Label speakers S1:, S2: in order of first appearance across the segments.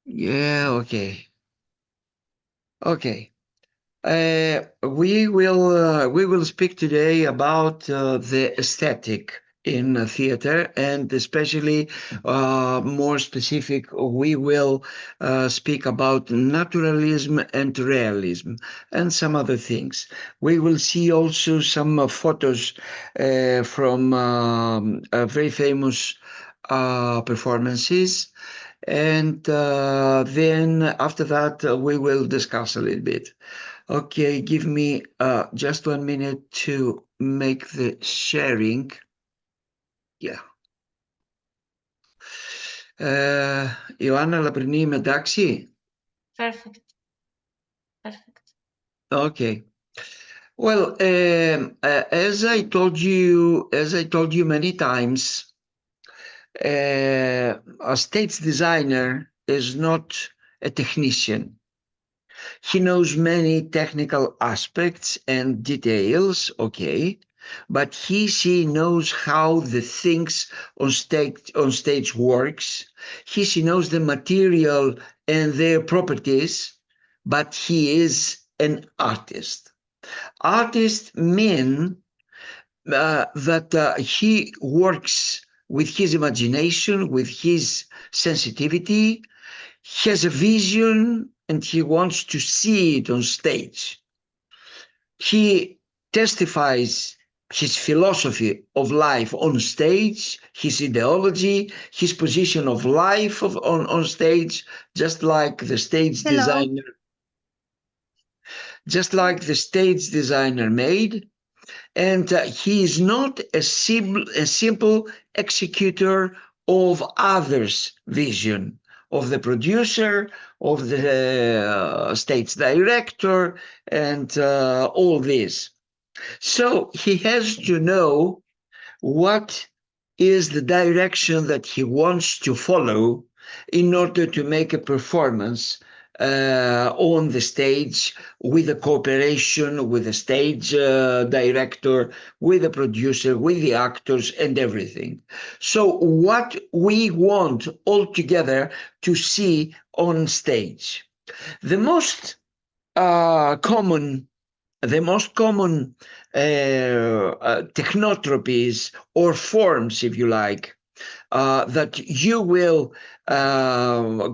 S1: Yeah, okay. Okay. We will speak today about the aesthetic in theater, and especially more specific, we will speak about naturalism and realism and some other things. We will see also some photos from very famous performances, and then after that we will discuss a little bit. Okay, give me just 1 minute to make the sharing. Yeah. Ιωάννα Λαπρινή, είμαι εντάξει?
S2: Perfect. Perfect.
S1: Okay. Well, as I told you many times, a stage designer is not a technician. He knows many technical aspects and details, okay, but she knows how the things on stage works. She knows the material and their properties, but he is an artist. Artists mean that he works with his imagination, with his sensitivity, has a vision, and he wants to see it on stage. He testifies his philosophy of life on stage, his ideology, his position of life on stage, just like the stage
S2: Hello.
S1: designer, just like the stage designer made. And he is not a simple executor of others' vision, of the producer, of the stage director, and all this. So he has to know what is the direction that he wants to follow in order to make a performance on the stage, with a cooperation with the stage director, with the producer, with the actors, and everything. So what we want all together to see on stage, the most common technotropies or forms, if you like, that you will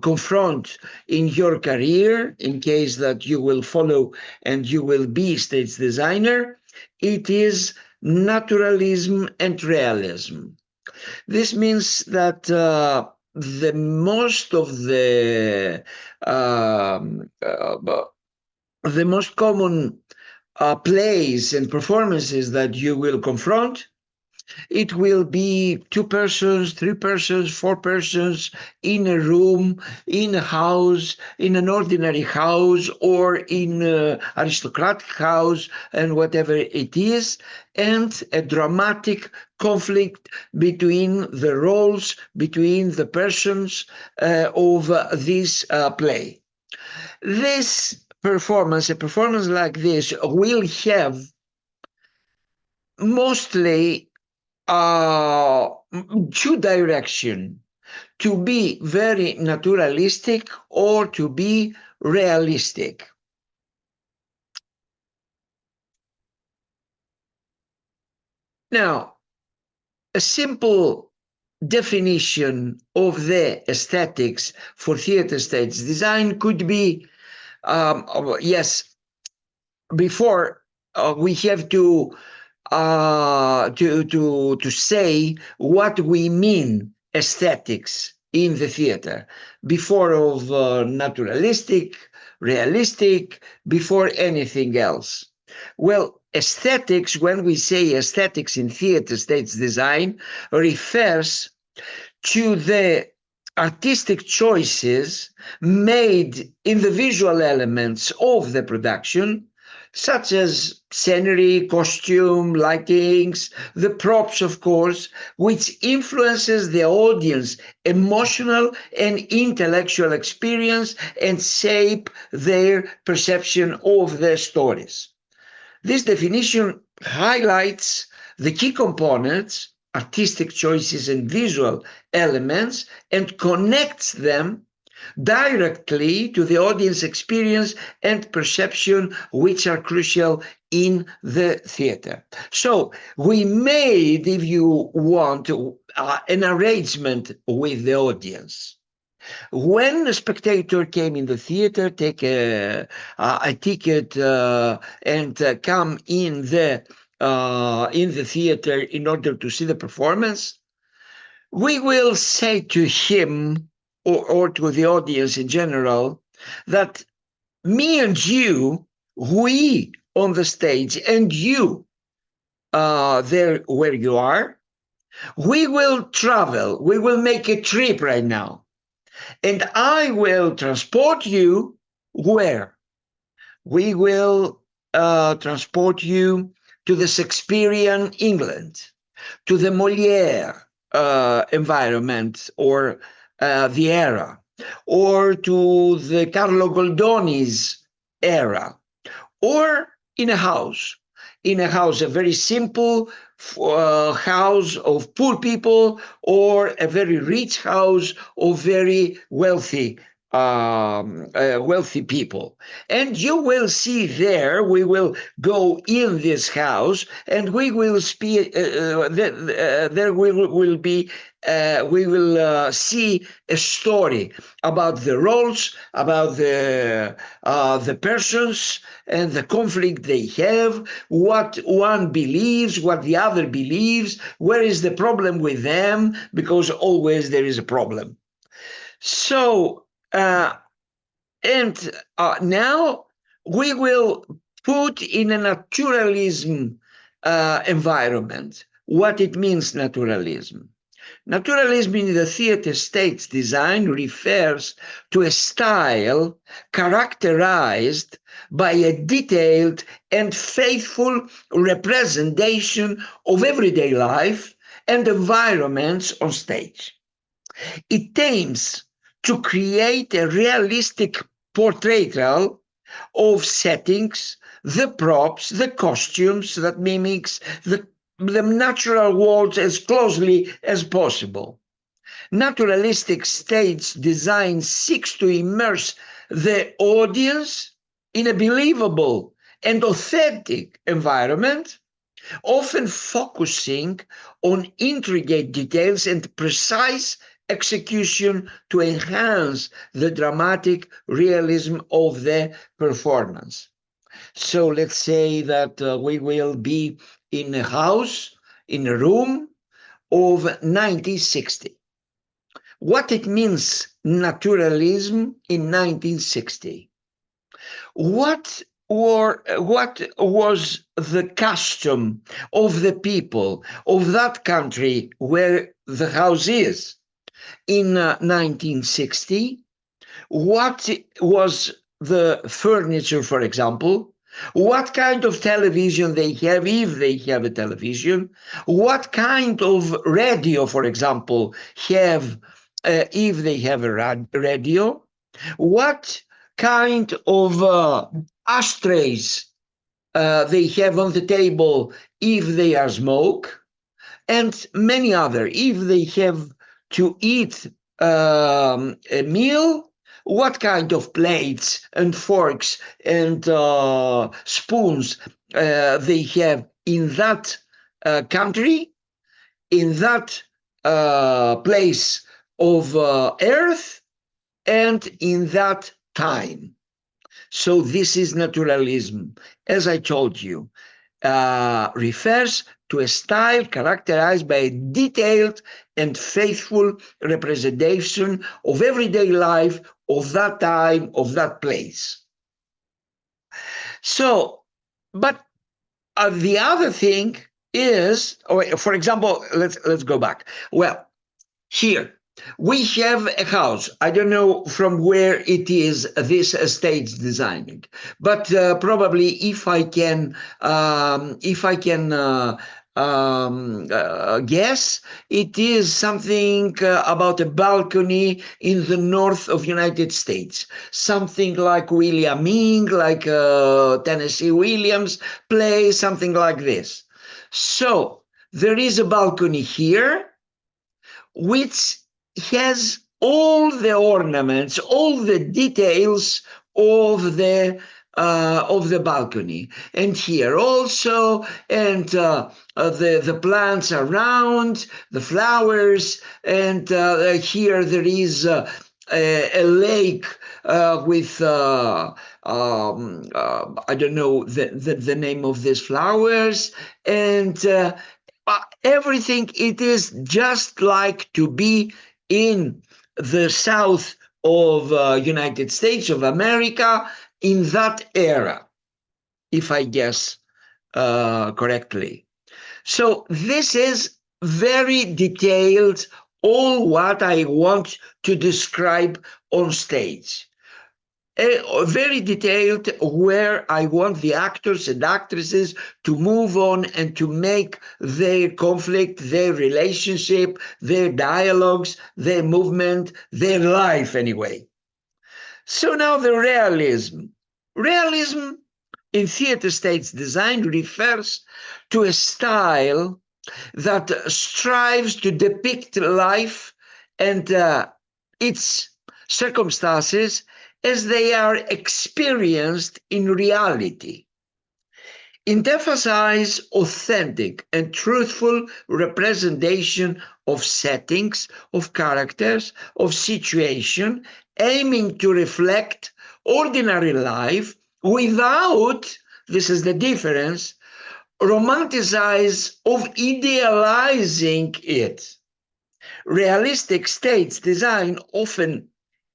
S1: confront in your career, in case that you will follow and you will be stage designer, it is naturalism and realism. This means that the most of the most common plays and performances that you will confront, it will be 2 persons, 3 persons, 4 persons in a room, in a house, in an ordinary house, or in an aristocratic house, and whatever it is, and a dramatic conflict between the roles, between the persons of this play. This performance, a performance like this, will have mostly two directions: to be very naturalistic or to be realistic. Now, a simple definition of the aesthetics for theater stage design could be, yes, before we have to say what we mean aesthetics in the theater, before of naturalistic, realistic, before anything else. Well, aesthetics, when we say aesthetics in theater stage design, refers to the artistic choices made in the visual elements of the production, such as scenery, costume, lightings, the props, of course, which influences the audience emotional and intellectual experience and shape their perception of the stories. This definition highlights the key components artistic choices and visual elements and connects them directly to the audience experience and perception, which are crucial in the theater. So we made, if you want, an arrangement with the audience. When a spectator came in the theater, take a ticket and come in the theater in order to see the performance, we will say to him or to the audience in general that me and you, we on the stage and you there where you are, we will travel, we will make a trip right now. And I will transport you where? We will transport you to the Shakespearean England, to the Molière environment or the era, or to the Carlo Goldoni's era, or in a house, a very simple house of poor people, or a very rich house of very wealthy people. And you will see there, we will go in this house and we will speak, there will be, we will see a story about the roles, about the persons and the conflict they have, what one believes, what the other believes, where is the problem with them, because always there is a problem. So, and now we will put in a naturalism environment. What it means, naturalism? Naturalism in the theater stage design refers to a style characterized by a detailed and faithful representation of everyday life and environments on stage. It aims to create a realistic portrayal of settings, the props, the costumes that mimics the natural world as closely as possible. Naturalistic stage design seeks to immerse the audience in a believable and authentic environment, often focusing on intricate details and precise execution to enhance the dramatic realism of the performance. So let's say that we will be in a house, in a room of 1960. What it means, naturalism in 1960? What was the custom of the people of that country where the house is in 1960? What was the furniture, for example? What kind of television they have, if they have a television? What kind of radio, for example, have if they have a radio? What kind of ashtrays they have on the table if they are smoke? And many other. If they have to eat a meal, what kind of plates and forks and spoons they have in that country, in that place of earth, and in that time. So this is naturalism, as I told you, refers to a style characterized by a detailed and faithful representation of everyday life of that time, of that place. So, but the other thing is, for example, let's go back. Well, here we have a house. I don't know from where it is, this stage designing, but probably if I can guess, it is something about a balcony in the north of United States, something like William Ing, like Tennessee Williams play, something like this. So there is a balcony here, which has all the ornaments, all the details of the balcony, and here also, and the plants around, the flowers, and here there is a lake with I don't know the name of these flowers, and everything. It is just like to be in the south of United States of America in that era, if I guess correctly. So this is very detailed, all what I want to describe on stage. Very detailed, where I want the actors and actresses to move on and to make their conflict, their relationship, their dialogues, their movement, their life anyway. So now the realism. Realism in theater stage design refers to a style that strives to depict life and its circumstances as they are experienced in reality. It emphasizes authentic and truthful representation of settings, of characters, of situation, aiming to reflect ordinary life without, this is the difference, romanticize of idealizing it. Realistic stage design often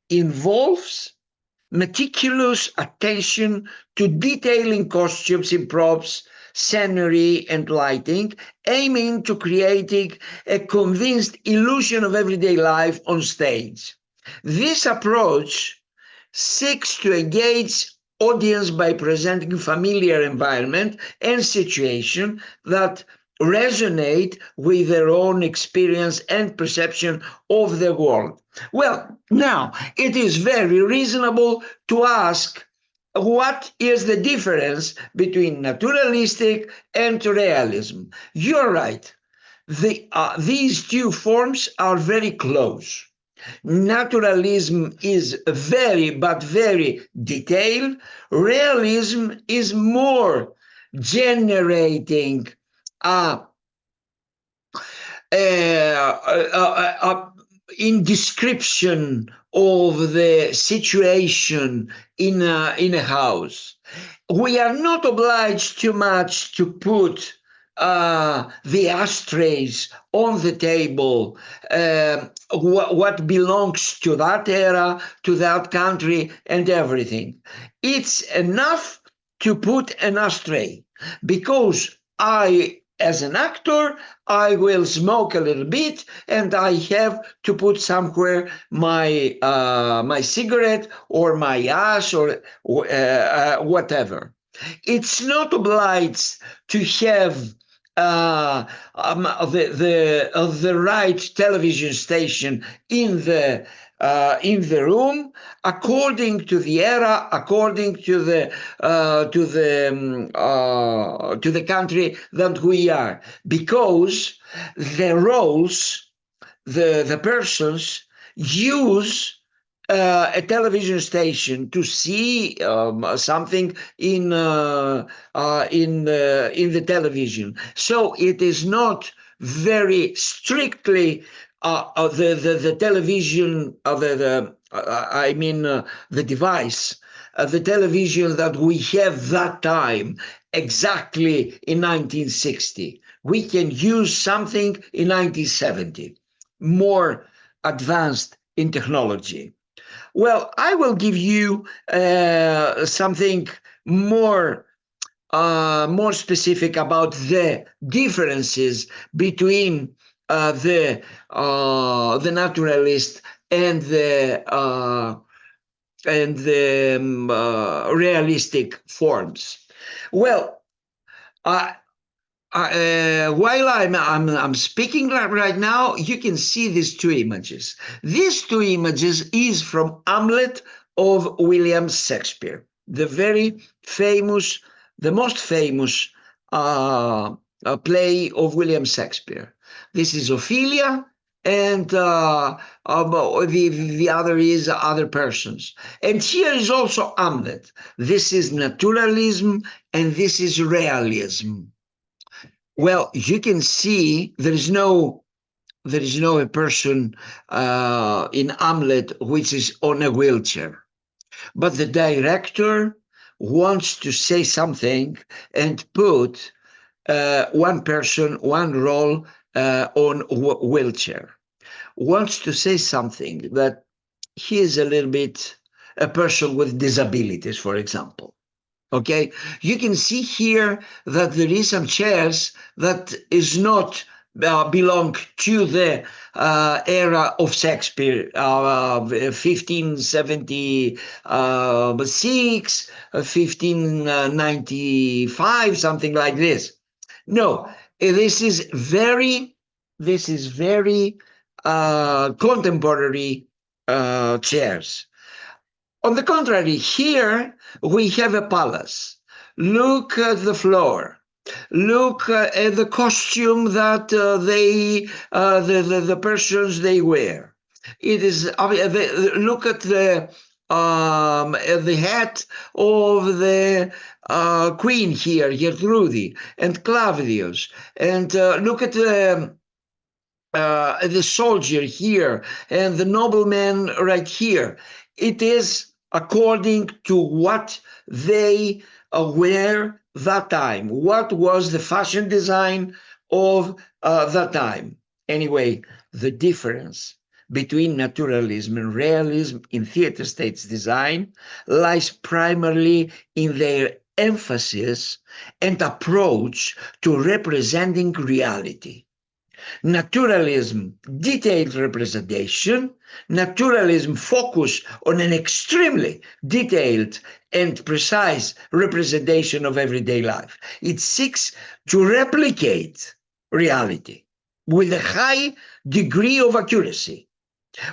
S1: involves meticulous attention to detailing costumes in props, scenery, and lighting, aiming to creating a convinced illusion of everyday life on stage. This approach seeks to engage audience by presenting familiar environment and situation that resonate with their own experience and perception of the world. Well, now it is very reasonable to ask, what is the difference between naturalistic and realism? You're right. These two forms are very close. Naturalism is very detailed. Realism is more generating in description of the situation in a house. We are not obliged too much to put the ashtrays on the table, what belongs to that era, to that country, and everything. It's enough to put an ashtray, because as an actor, I will smoke a little bit, and I have to put somewhere my my cigarette or my ash or whatever. It's not obliged to have the right television station in the room, according to the era, according to the country that we are, because the roles, the persons use a television station to see something in the television. So it is not very strictly the television, the device, the television that we have that time, exactly in 1960. We can use something in 1970, more advanced in technology. Well, I will give you something more specific about the differences between the naturalist and the realistic forms. Well, while I'm speaking right now, you can see these two images. These two images is from Hamlet of William Shakespeare, the very famous, the most famous play of William Shakespeare. This is Ophelia, and the other is other persons. And here is also Hamlet. This is naturalism, and this is realism. Well, you can see there is no a person in Hamlet which is on a wheelchair, but the director wants to say something and put one person, one role on wheelchair, wants to say something that he is a little bit a person with disabilities, for example. Okay, you can see here that there is some chairs that is not belong to the era of Shakespeare, 1576, 1595, something like this. No, this is very contemporary chairs. On the contrary, here we have a palace. Look at the floor. Look at the costume that the persons they wear. It is look at the hat of the queen here, Gertrude, and Claudius, and look at the soldier here and the nobleman right here. It is according to what they were that time. What was the fashion design of that time? Anyway, the difference between naturalism and realism in theater stage design lies primarily in their emphasis and approach to representing reality. Naturalism, detailed representation. Naturalism focus on an extremely detailed and precise representation of everyday life. It seeks to replicate reality with a high degree of accuracy,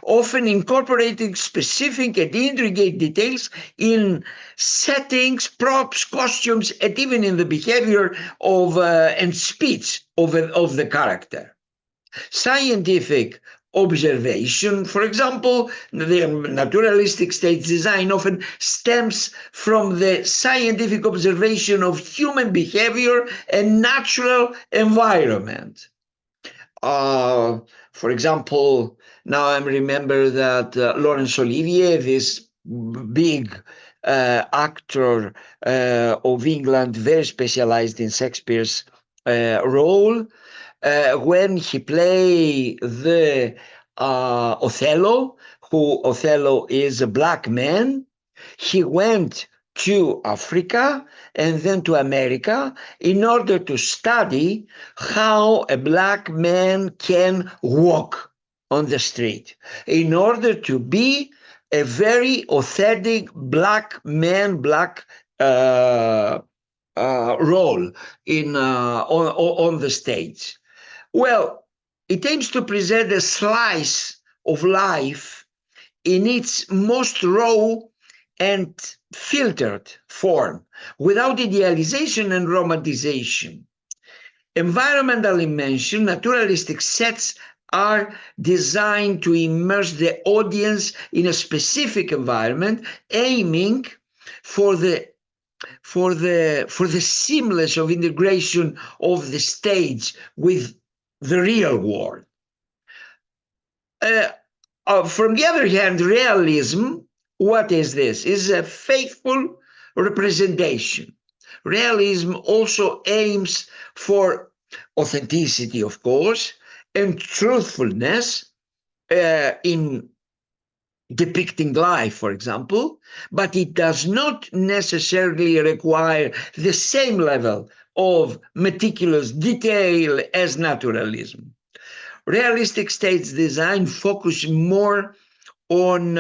S1: often incorporating specific and intricate details in settings, props, costumes, and even in the behavior of and speech of the character. Scientific observation, for example, the naturalistic stage design often stems from the scientific observation of human behavior and natural environment. For example, now I remember that Laurence Olivier, this big actor of England, very specialized in Shakespeare's role, when he played the Othello, who Othello is a black man, he went to Africa and then to America in order to study how a black man can walk on the street, in order to be a very authentic black man, black role in on the stage. Well, it aims to present a slice of life in its most raw and filtered form, without idealization and romanticization. Environmentally mentioned, naturalistic sets are designed to immerse the audience in a specific environment, aiming for the seamless of integration of the stage with the real world. From the other hand, realism, what is this? Is a faithful representation. Realism also aims for authenticity, of course, and truthfulness in depicting life, for example, but it does not necessarily require the same level of meticulous detail as naturalism. Realistic stage design focuses more on,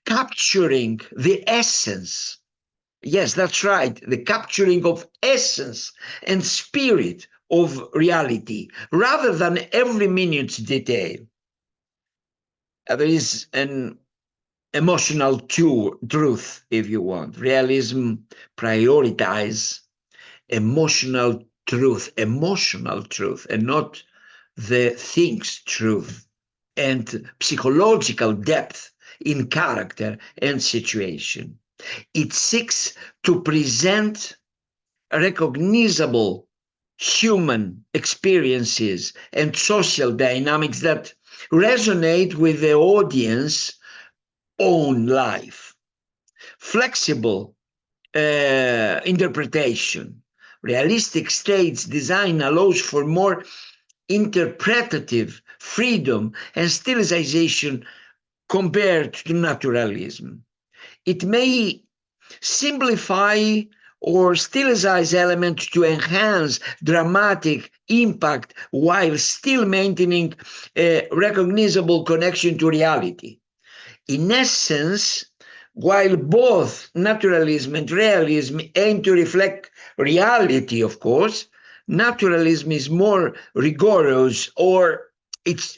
S1: capturing the essence. Yes, that's right, the capturing of essence and spirit of reality, rather than every minute's detail. There is an emotional truth, if you want. Realism prioritizes emotional truth, and not the thing's truth, and psychological depth in character and situation. It seeks to present recognizable human experiences and social dynamics that resonate with the audience own life. Flexible interpretation. Realistic states design allows for more interpretative freedom and stylization compared to naturalism. It may simplify or stylize elements to enhance dramatic impact while still maintaining a recognizable connection to reality. In essence, while both naturalism and realism aim to reflect reality, of course, naturalism is more rigorous or it's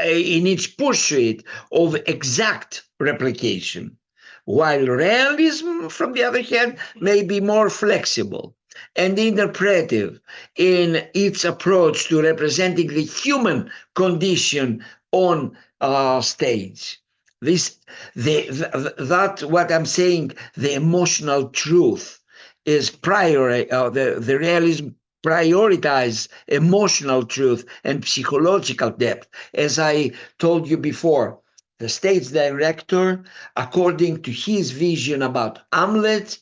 S1: in its pursuit of exact replication, while realism, from the other hand, may be more flexible and interpretive in its approach to representing the human condition on stage. This, that what I'm saying, the emotional truth is the realism prioritize emotional truth and psychological depth. As I told you before, the stage director, according to his vision about Hamlet,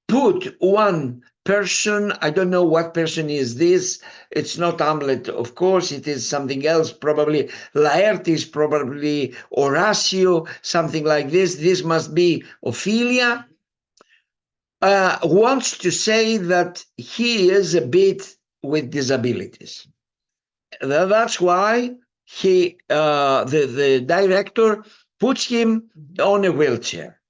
S1: put one person, I don't know what person is this, it's not Hamlet, of course, it is something else, probably Laertes, probably Horatio, something like this must be Ophelia, wants to say that he is a bit with disabilities. That's why the director puts him on a wheelchair.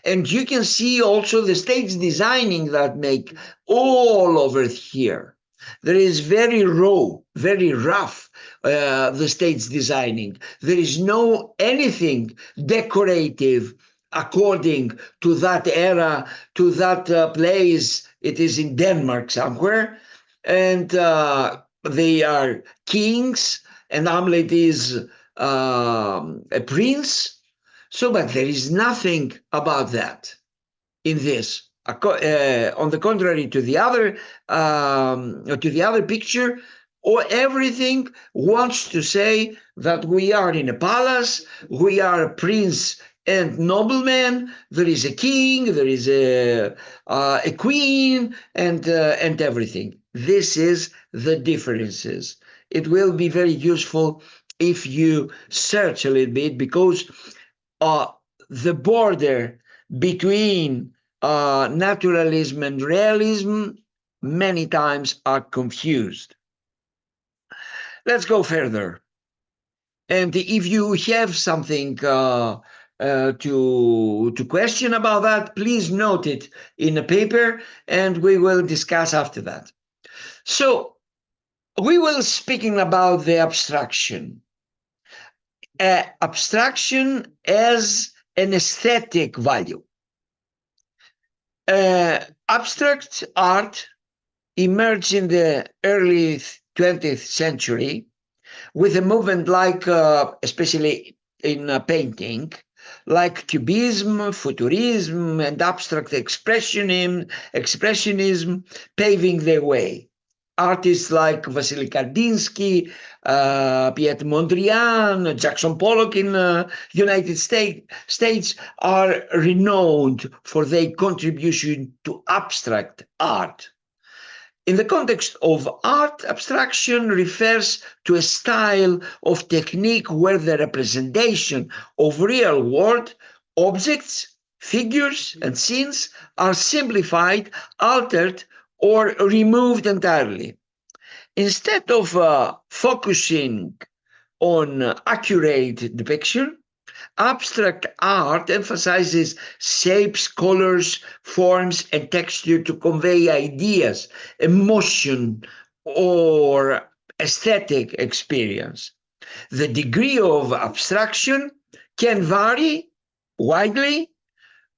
S1: And you can see also the stage designing that make all over here. There is very raw, very rough, the stage designing. There is no anything decorative according to that era, to that place. It is in Denmark somewhere. And they are kings, and Hamlet is a prince. So, but there is nothing about that in this. On the contrary to the other picture, or everything wants to say that we are in a palace, we are a prince and nobleman. There is a king, there is a queen, and everything. This is the differences. It will be very useful if you search a little bit, because the border between naturalism and realism many times are confused. Let's go further. And if you have something to question about that, please note it in a paper and we will discuss after that. So we will speaking about the abstraction. Abstraction as an aesthetic value. Abstract art emerged in the early 20th century with a movement like, especially in painting, like Cubism, Futurism, and abstract expressionism paving the way. Artists like Vasily Kandinsky, Piet Mondrian, Jackson Pollock in the United States are renowned for their contribution to abstract art. In the context of art, abstraction refers to a style of technique where the representation of real world objects, figures, and scenes are simplified, altered, or removed entirely. Instead of focusing on accurate depiction, abstract art emphasizes shapes, colors, forms, and texture to convey ideas, emotion, or aesthetic experience. The degree of abstraction can vary widely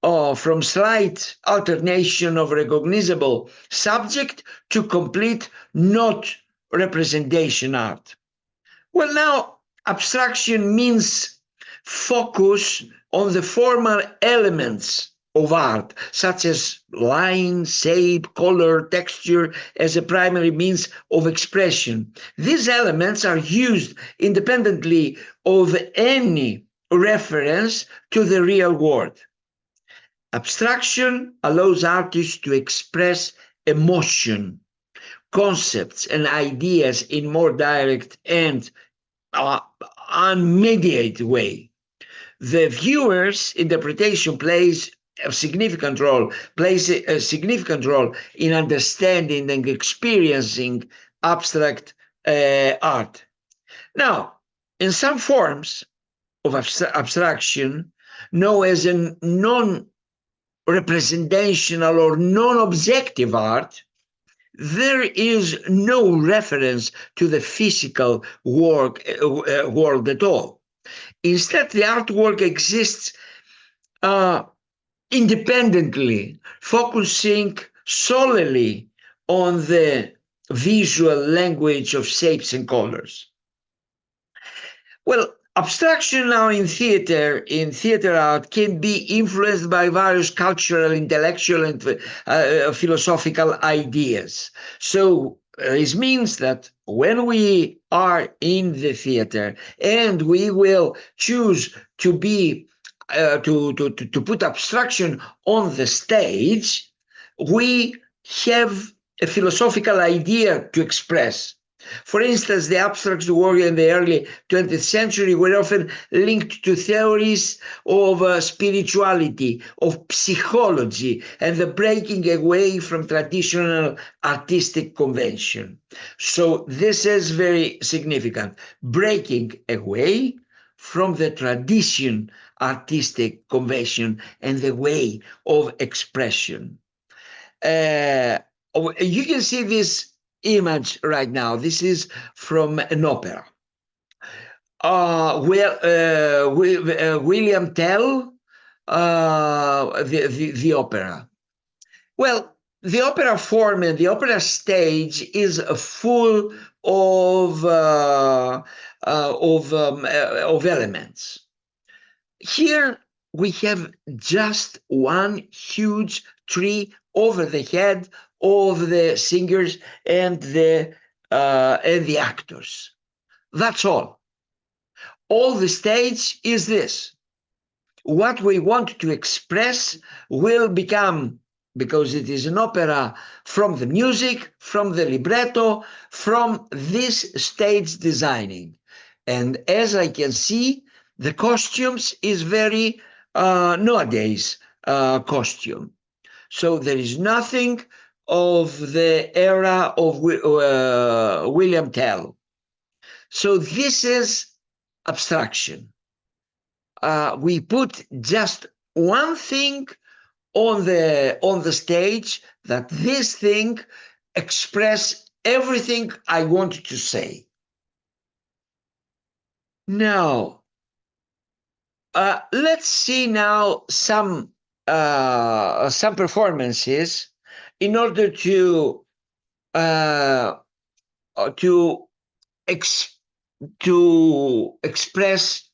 S1: from slight alternation of recognizable subject to complete not representation art. Well, now, abstraction means focus on the formal elements of art, such as line, shape, color, texture, as a primary means of expression. These elements are used independently of any reference to the real world. Abstraction allows artists to express emotion, concepts, and ideas in more direct and unmediated way. The viewer's interpretation plays a significant role in understanding and experiencing abstract art. Now, in some forms of abstraction, known as a non-representational or non-objective art, there is no reference to the physical world at all. Instead, the artwork exists independently, focusing solely on the visual language of shapes and colors. Well, abstraction now in theater art, can be influenced by various cultural, intellectual, and philosophical ideas. So this means that when we are in the theater and we will choose to be to put abstraction on the stage, we have a philosophical idea to express. For instance, the abstract work in the early 20th century were often linked to theories of spirituality, of psychology, and the breaking away from traditional artistic convention. So this is very significant, breaking away from the tradition artistic convention and the way of expression. You can see this image right now. This is from an opera. William Tell, the opera. Well, the opera form and the opera stage is full of elements. Here we have just one huge tree over the head of the singers and the actors. That's all. All the stage is this. What we want to express will become, because it is an opera, from the music, from the libretto, from this stage designing. And as I can see, the costumes is very nowadays costume. So there is nothing of the era of William Tell. So this is abstraction. We put just one thing on the stage, that this thing express everything I want to say. Now, let's see now some performances in order to express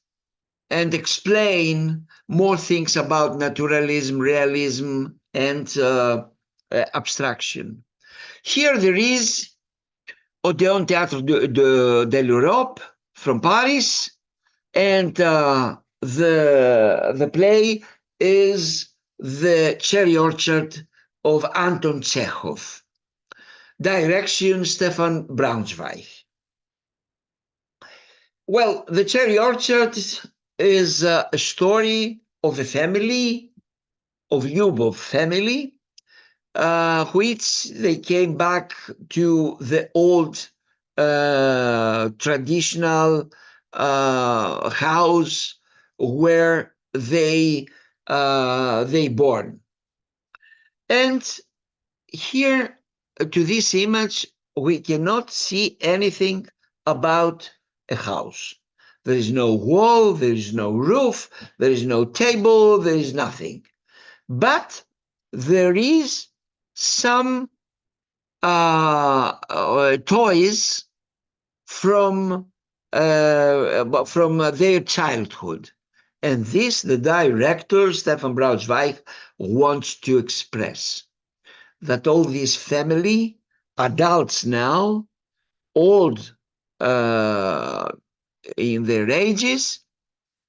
S1: and explain more things about naturalism, realism, and abstraction. Here there is Odéon Théâtre de l'Europe from Paris, and the play is The Cherry Orchard of Anton Chekhov. Direction Stefan Braunschweig. Well, The Cherry Orchard is a story of a family, of Lyubov family, which they came back to the old traditional house where they born. And here to this image, we cannot see anything about a house. There is no wall, there is no roof, there is no table, there is nothing. But there is some toys from their childhood. And this, the director, Stefan Braunschweig, wants to express that all this family, adults now, old in their ages,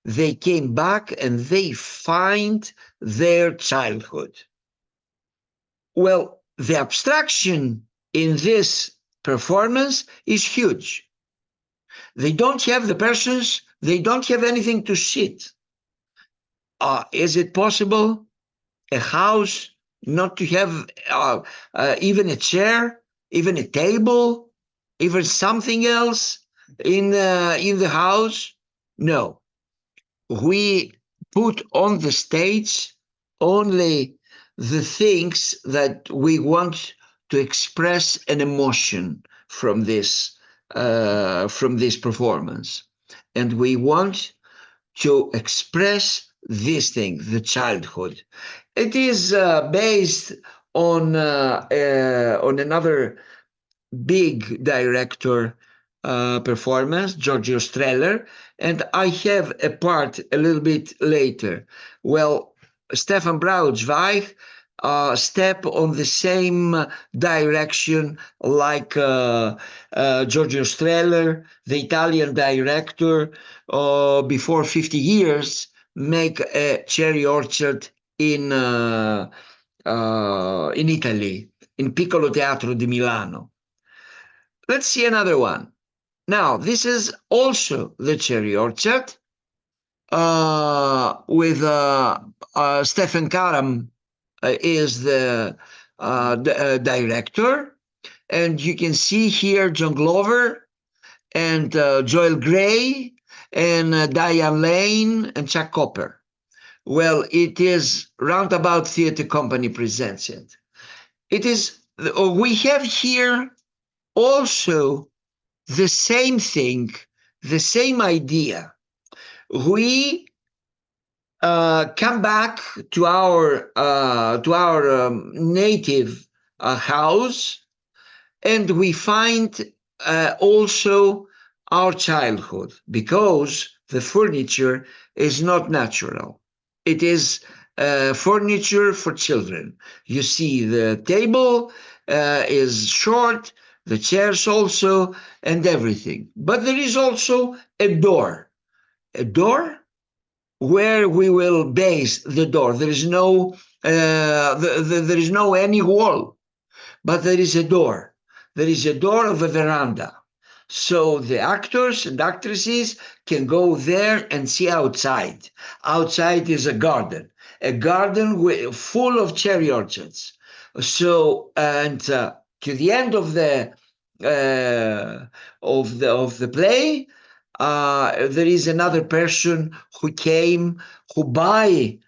S1: they came back and they find their childhood. Well, the abstraction in this performance is huge. They don't have the persons, they don't have anything to sit. Is it possible a house not to have even a chair, even a table, even something else in the house? No. We put on the stage only the things that we want to express an emotion from this performance, and we want to express this thing, the childhood. It is based on another big director performance, Giorgio Strehler, and I have a part a little bit later. Well, Stefan Braunschweig step on the same direction like Giorgio Strehler, the Italian director, before 50 years, make a cherry orchard in Italy, in Piccolo Teatro di Milano. Let's see another one. Now, this is also the cherry orchard with Stephen Karam is the director. And you can see here John Glover and Joel Grey and Diane Lane and Chuck Copper. Well, it is Roundabout Theatre Company presents it. It is, we have here also the same thing, the same idea. We come back to our native house, and we find also our childhood, because the furniture is not natural. It is furniture for children. You see the table is short, the chairs also, and everything. But there is also a door where we will base the door. There is no any wall, but there is a door. There is a door of a veranda. So the actors and actresses can go there and see outside. Outside is a garden full of cherry orchards. So, and to the end of the play, there is another person who came, who buy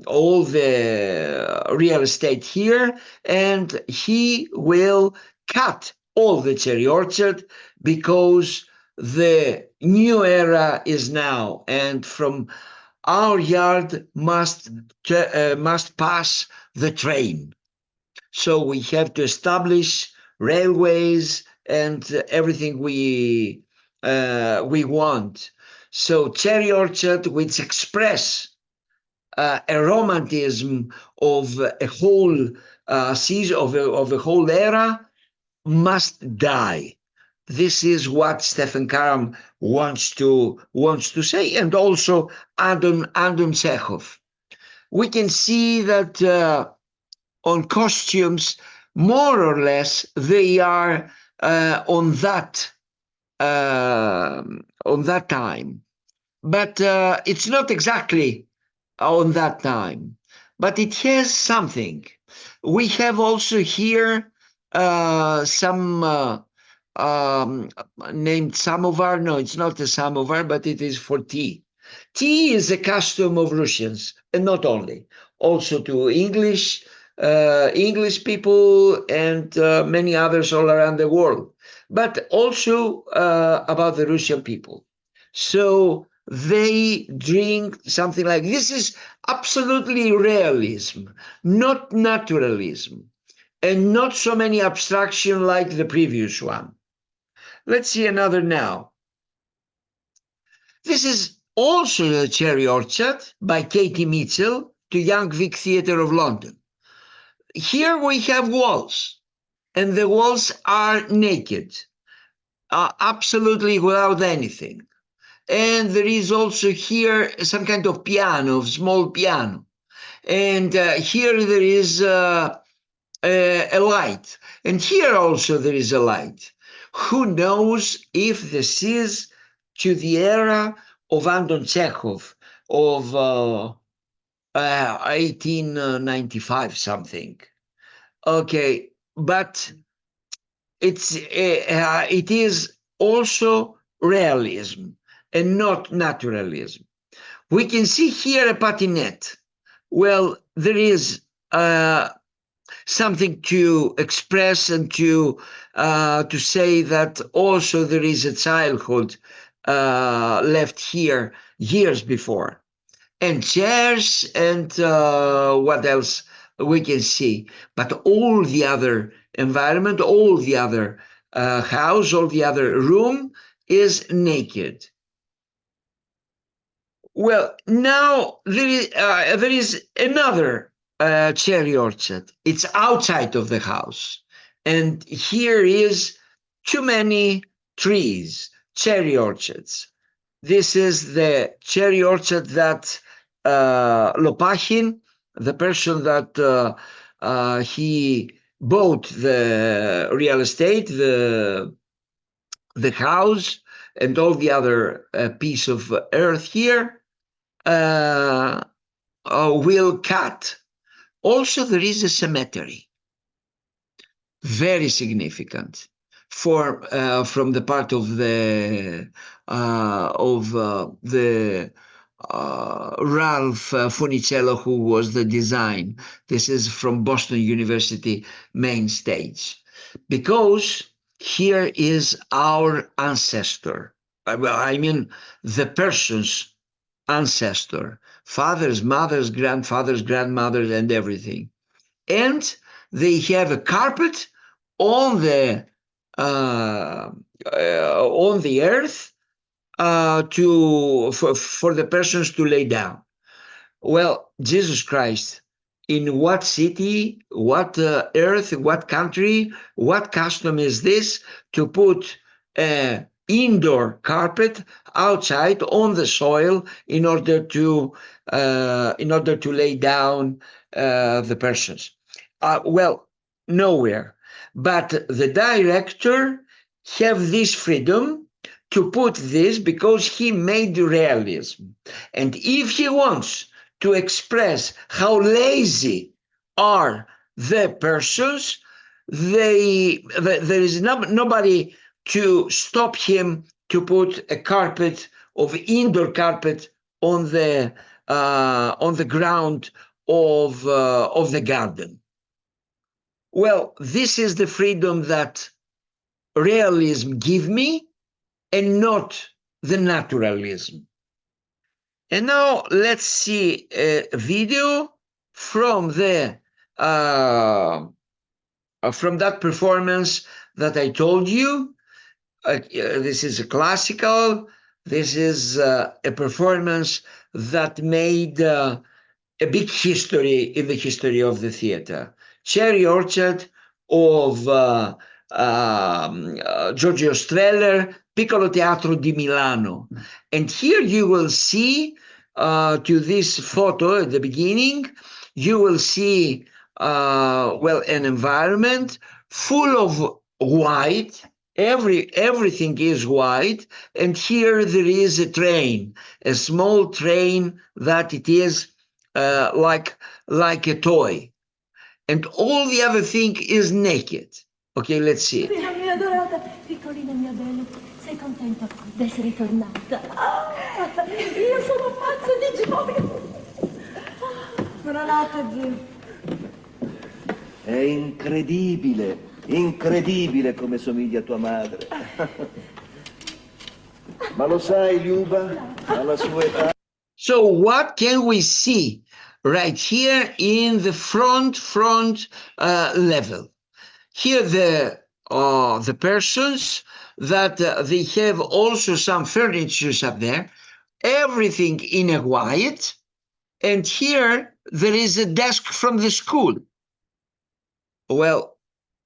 S1: all the real estate here, and he will cut all the cherry orchard because the new era is now, and from our yard must pass the train. So we have to establish railways and everything we want. So cherry orchard, which express a romanticism of a whole season, of a whole era, must die. This is what Stephen Karam wants to say, and also Anton Chekhov. We can see that on costumes, more or less, they are on that time, but it's not exactly on that time, but it has something. We have also here some named samovar. No, it's not a samovar, but it is for tea. Tea is a custom of Russians, and not only, also to English people and many others all around the world, but also about the Russian people. So they drink something like this. Is absolutely realism, not naturalism, and not so many abstraction like the previous one. Let's see another now. This is also a cherry orchard by Katie Mitchell to Young Vic Theatre of London. Here we have walls, and the walls are naked, absolutely without anything. And there is also here some kind of piano, small piano. And here there is a light. And here also there is a light. Who knows if this is to the era of Anton Chekhov of 1895 something. Okay, but it is also realism and not naturalism. We can see here a patinette. Well, there is something to express and to say that also there is a childhood left here years before. And chairs and what else we can see. But all the other environment, all the other house, all the other room is naked. Well, now there is another cherry orchard. It's outside of the house. And here is too many trees, cherry orchards. This is the cherry orchard that Lopakhin, the person that he bought the real estate, the house, and all the other piece of earth here, will cut. Also, there is a cemetery, very significant for from the part of the Ralph Funicello, who was the design. This is from Boston University main stage, because here is our ancestor. I mean, the person's ancestor, fathers, mothers, grandfathers, grandmothers, and everything. And they have a carpet on the earth for the persons to lay down. Well, Jesus Christ, in what city, what earth, what country, what custom is this to put an indoor carpet outside on the soil in order to lay down the persons? Well, nowhere. But the director have this freedom to put this because he made realism. And if he wants to express how lazy are the persons, there is nobody to stop him to put a carpet of indoor carpet on the ground of the garden. Well, this is the freedom that realism give me, and not the naturalism. And now let's see a video from from that performance that I told you. This is a classical. This is a performance that made a big history in the history of the theater. Cherry Orchard of Giorgio Strehler, Piccolo Teatro di Milano. And here you will see, to this photo at the beginning, you will see, well, an environment full of white. Everything is white. And here there is a train, a small train that it is like a toy. And all the other thing is naked. Okay, let's see.
S3: Mia mia adorata, piccolina mia bella, sei contenta d'essere tornata? Io sono pazza di gioia. Buonanotte, zio.
S4: È incredibile, incredibile come somiglia a tua madre. Ma lo sai, Liuba, alla sua età...
S1: So what can we see right here in the front level? Here the persons that they have also some furnitures up there, everything in a white, and here there is a desk from the school. Well,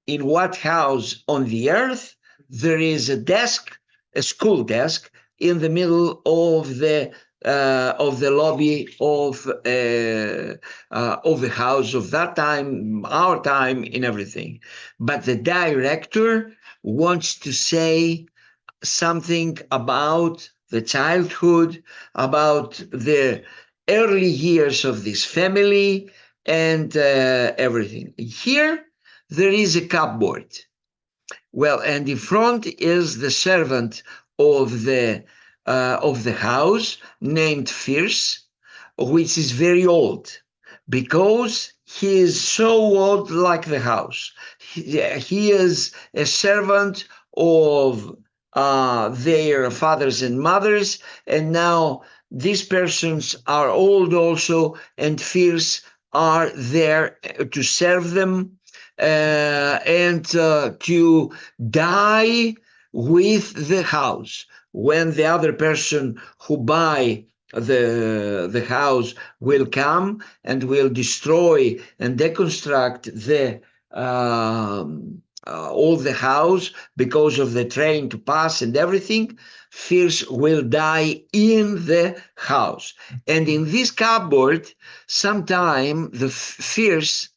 S1: in what house on the earth there is a desk, a school desk, in the middle of the lobby of the house of that time, our time, in everything. But the director wants to say something about the childhood, about the early years of this family, and everything. Here there is a cupboard. Well, and in front is the servant of the house named Fierce, which is very old because he is so old like the house. He is a servant of their fathers and mothers, and now these persons are old also, and Fierce are there to serve them and to die with the house. When the other person who buy the house will come and will destroy and deconstruct the all the house because of the train to pass and everything, Fierce will die in the house. And in this cupboard, sometime the Fierce,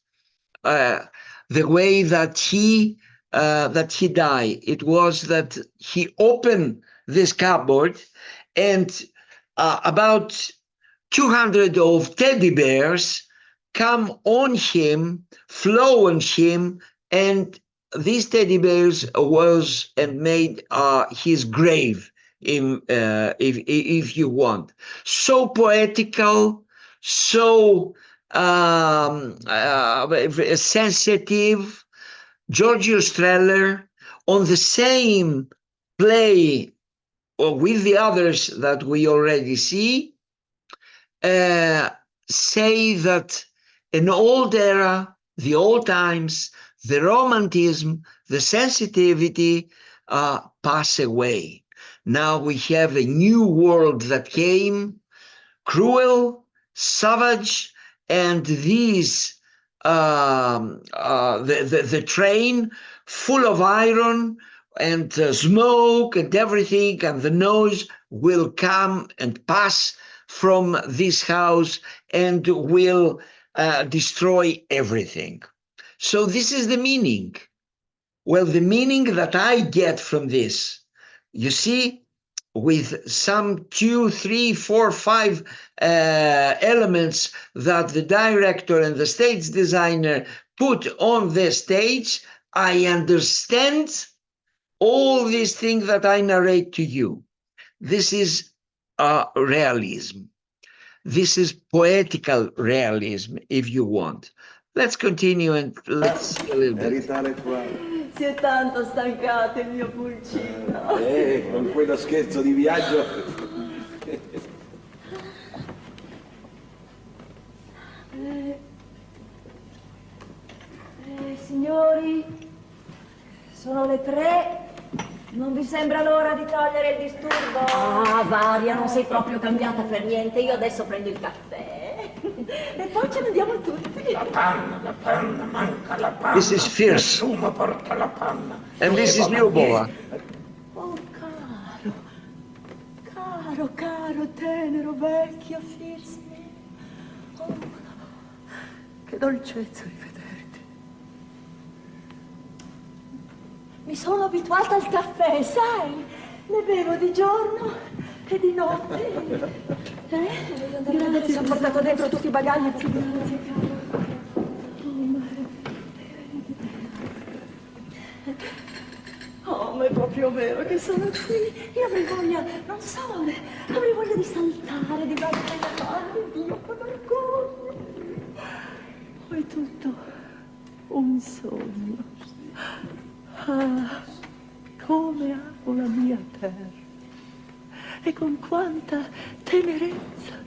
S1: the way that he died, it was that he opened this cupboard and about 200 of teddy bears come on him, flow on him, and these teddy bears was and made his grave, if you want. So poetical, so sensitive. Giorgio Streller, on the same play or with the others that we already see, say that an old era, the old times, the romanticism, the sensitivity pass away. Now we have a new world that came, cruel, savage, and these the train full of iron and smoke and everything, and the noise will come and pass from this house and will destroy everything. So this is the meaning. Well, the meaning that I get from this, you see, with some 2, 3, 4, 5 elements that the director and the stage designer put on the stage, I understand all these things that I narrate to you. This is realism. This is poetical realism, if you want. Let's continue and let's see a little bit.
S3: Si è tanto stancato il mio pulcino.
S4: Con quello scherzo di viaggio.
S3: Signori, sono le 3. Non vi sembra l'ora di togliere il disturbo? Ah, Varia, non sei proprio cambiata per niente. Io adesso prendo il caffè. E poi ce ne andiamo tutti.
S5: La panna, manca la panna.
S1: This is Fierce.
S5: Nessuno porta la panna.
S1: And this is Lyubova.
S3: Oh, caro, tenero, vecchio, Fierce. Oh, che dolcezza rivederti. Mi sono abituata al caffè, sai? Ne bevo di giorno e di notte. Grazie, ci ho portato dentro tutti i bagagli. Oh, ma è proprio vero che sono qui. Io avrei voglia, non so, avrei voglia di saltare, di battere le mani, Dio, con orgoglio. È tutto un sogno. Ah, come amo la mia terra. e con quanta tenerezza.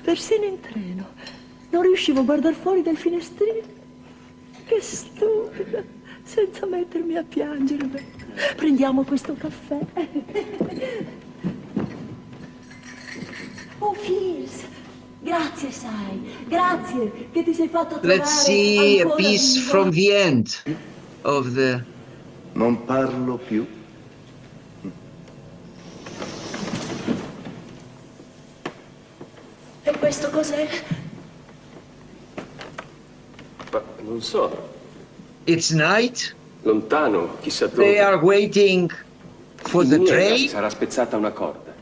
S3: Persino in treno non riuscivo a guardare fuori dal finestrino. Che stupida, senza mettermi a piangere. Prendiamo questo caffè. Oh, Fierce, grazie, sai, grazie che ti sei fatto trovare.
S1: Let's see a
S3: ancora
S1: piece
S3: viva.
S1: from the end of the...
S4: Non parlo più.
S3: E questo cos'è?
S6: Ma non so,
S1: It's night.
S6: lontano, chissà
S1: They
S6: dove.
S1: are waiting for
S6: In
S1: the
S6: miniera si
S1: train.
S6: sarà spezzata una corda.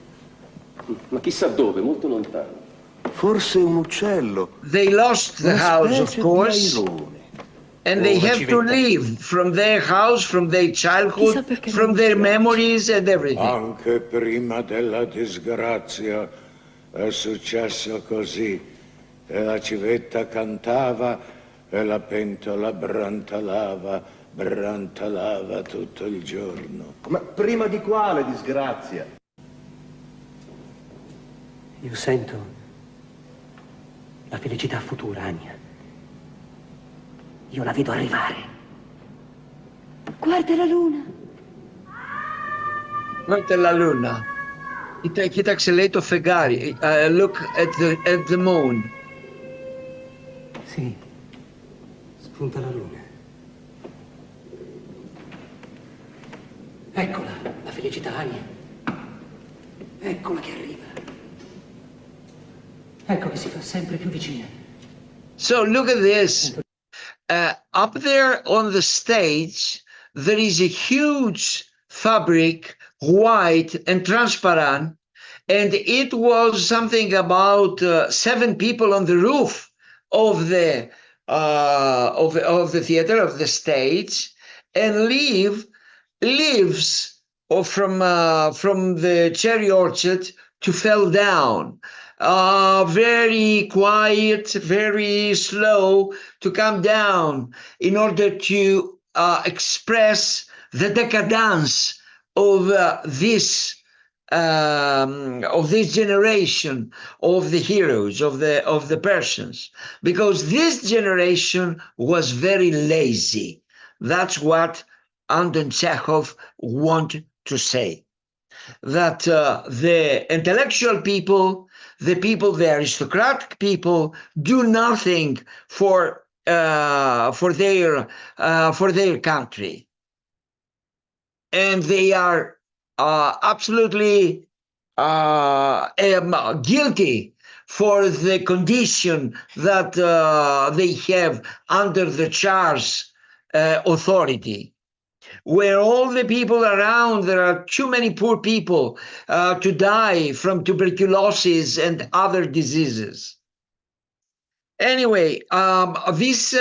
S6: Ma chissà dove, molto lontano.
S4: Forse un uccello.
S1: They lost the
S4: Una
S1: house, of
S4: specie
S1: course,
S4: di airone.
S1: and they
S5: Oh,
S1: have to
S5: civetta.
S1: leave from their house, from their
S3: Chissà
S1: childhood,
S3: perché
S1: from
S3: non
S1: their
S3: mi piace.
S1: memories and everything.
S7: Anche prima della disgrazia è successo così, e la civetta cantava e la pentola brantalava tutto il giorno.
S4: Ma prima di quale disgrazia?
S8: Io sento la felicità futura, Anya. Io la vedo arrivare.
S3: Guarda la luna.
S1: Guarda la luna. Κοίταξε, λέει, το φεγγάρι. Look at the moon.
S8: Sì, spunta la luna. Eccola, la felicità, Anya. Eccola che arriva. Ecco che si fa sempre più vicina.
S1: So look at this. Up there on the stage, there is a huge fabric, white and transparent, and it was something about 7 people on the roof of the theater, of the stage, and leaves from the cherry orchard to fell down. Very quiet, very slow to come down in order to express the decadence of this generation of the heroes, of the Persians, because this generation was very lazy. That's what Anton Chekhov wanted to say. That the intellectual people, the aristocratic people, do nothing for their country, and they are absolutely guilty for the condition that they have under the Tsar's authority, where all the people around, there are too many poor people to die from tuberculosis and other diseases. Anyway, this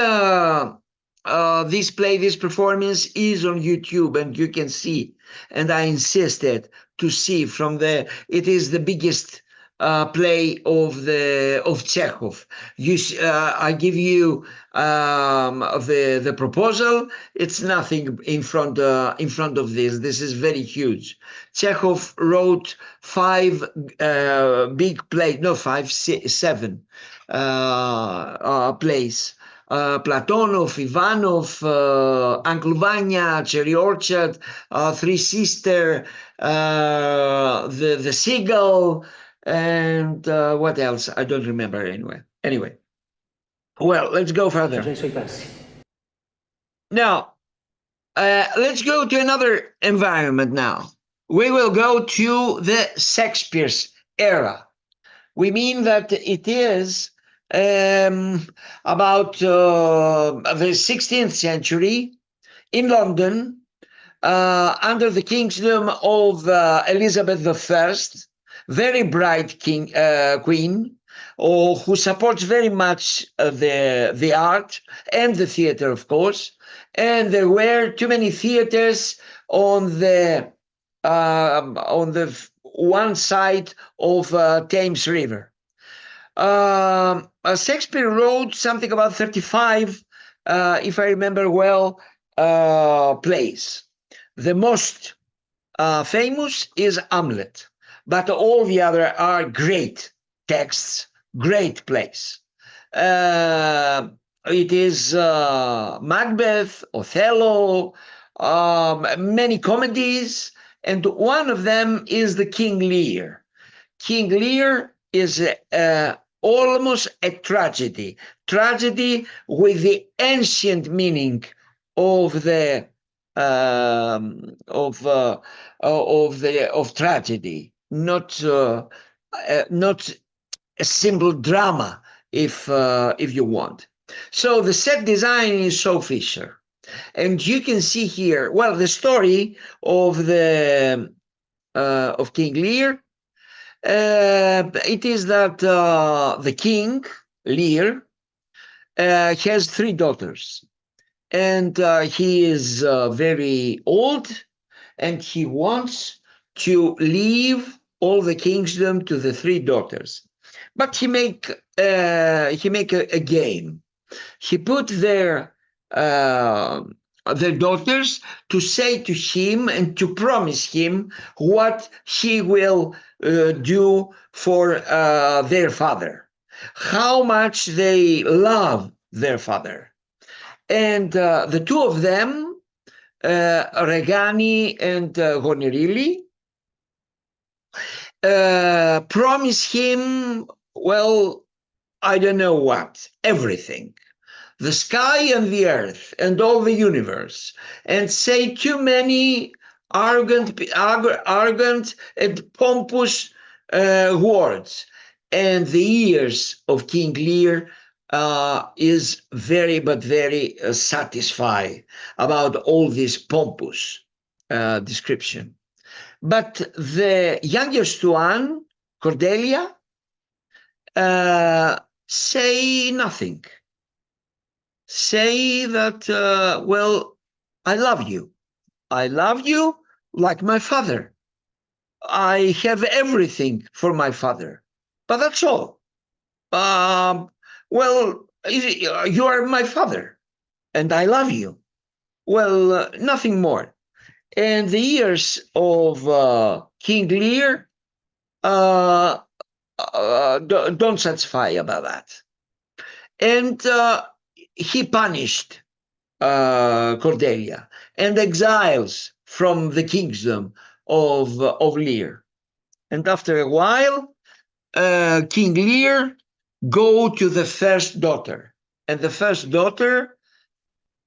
S1: performance is on YouTube, and you can see, and I insisted to see from it is the biggest play of Chekhov. I give you the proposal. It's nothing in front of this. This is very huge. Chekhov wrote 7 plays. Platonov, Ivanov, Uncle Vanya, Cherry Orchard, Three Sisters, the Seagull, and what else? I don't remember anyway. Well, let's go further.
S8: Già i suoi passi.
S1: Now, let's go to another environment now. We will go to the Shakespeare's era. We mean that it is about the 16th century in London, under the kingdom of Elizabeth I, very bright queen, who supports very much the art and the theater, of course. And there were too many theaters on the one side of Thames River. Shakespeare wrote something about 35, if I remember well, plays. The most famous is Hamlet, but all the other are great texts, great plays. It is Macbeth, Othello, many comedies, and one of them is the King Lear. King Lear is almost a tragedy with the ancient meaning of the of tragedy, not a simple drama, if you want. So the set design is Saul Fisher, and you can see here. Well, the story of the of King Lear. It is that the king Lear has 3 daughters, and he is very old, and he wants to leave all the kingdom to the 3 daughters. But he make a game. He put their daughters to say to him and to promise him what he will do for their father, how much they love their father. And the 2 of them, Regani and Gonerili, promise him, well, I don't know what, everything, the sky and the earth and all the universe, and say too many arrogant and pompous words. And the ears of King Lear is very, but very satisfied about all this pompous description. But the youngest one, Cordelia, say nothing. Say that, well, I love you. I love you like my father. I have everything for my father, but that's all. Well, you are my father, and I love you. Well, nothing more. And the ears of King Lear don't satisfy about that. And he punished Cordelia and exiles from the kingdom of Lear. And after a while, King Lear go to the first daughter, and the first daughter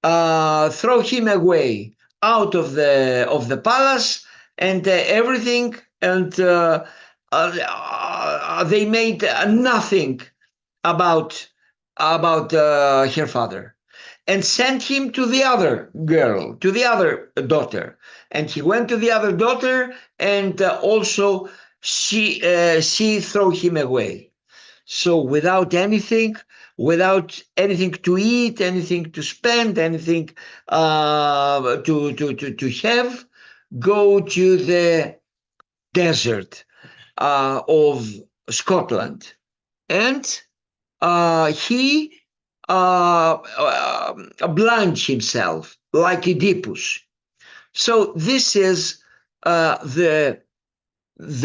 S1: throw him away out of the palace and everything, and they made nothing about her father, and sent him to the other girl, to the other daughter. And he went to the other daughter, and also she threw him away. So without anything to eat, anything to spend, anything to have, go to the desert of Scotland. And he blind himself like Oedipus. So this is the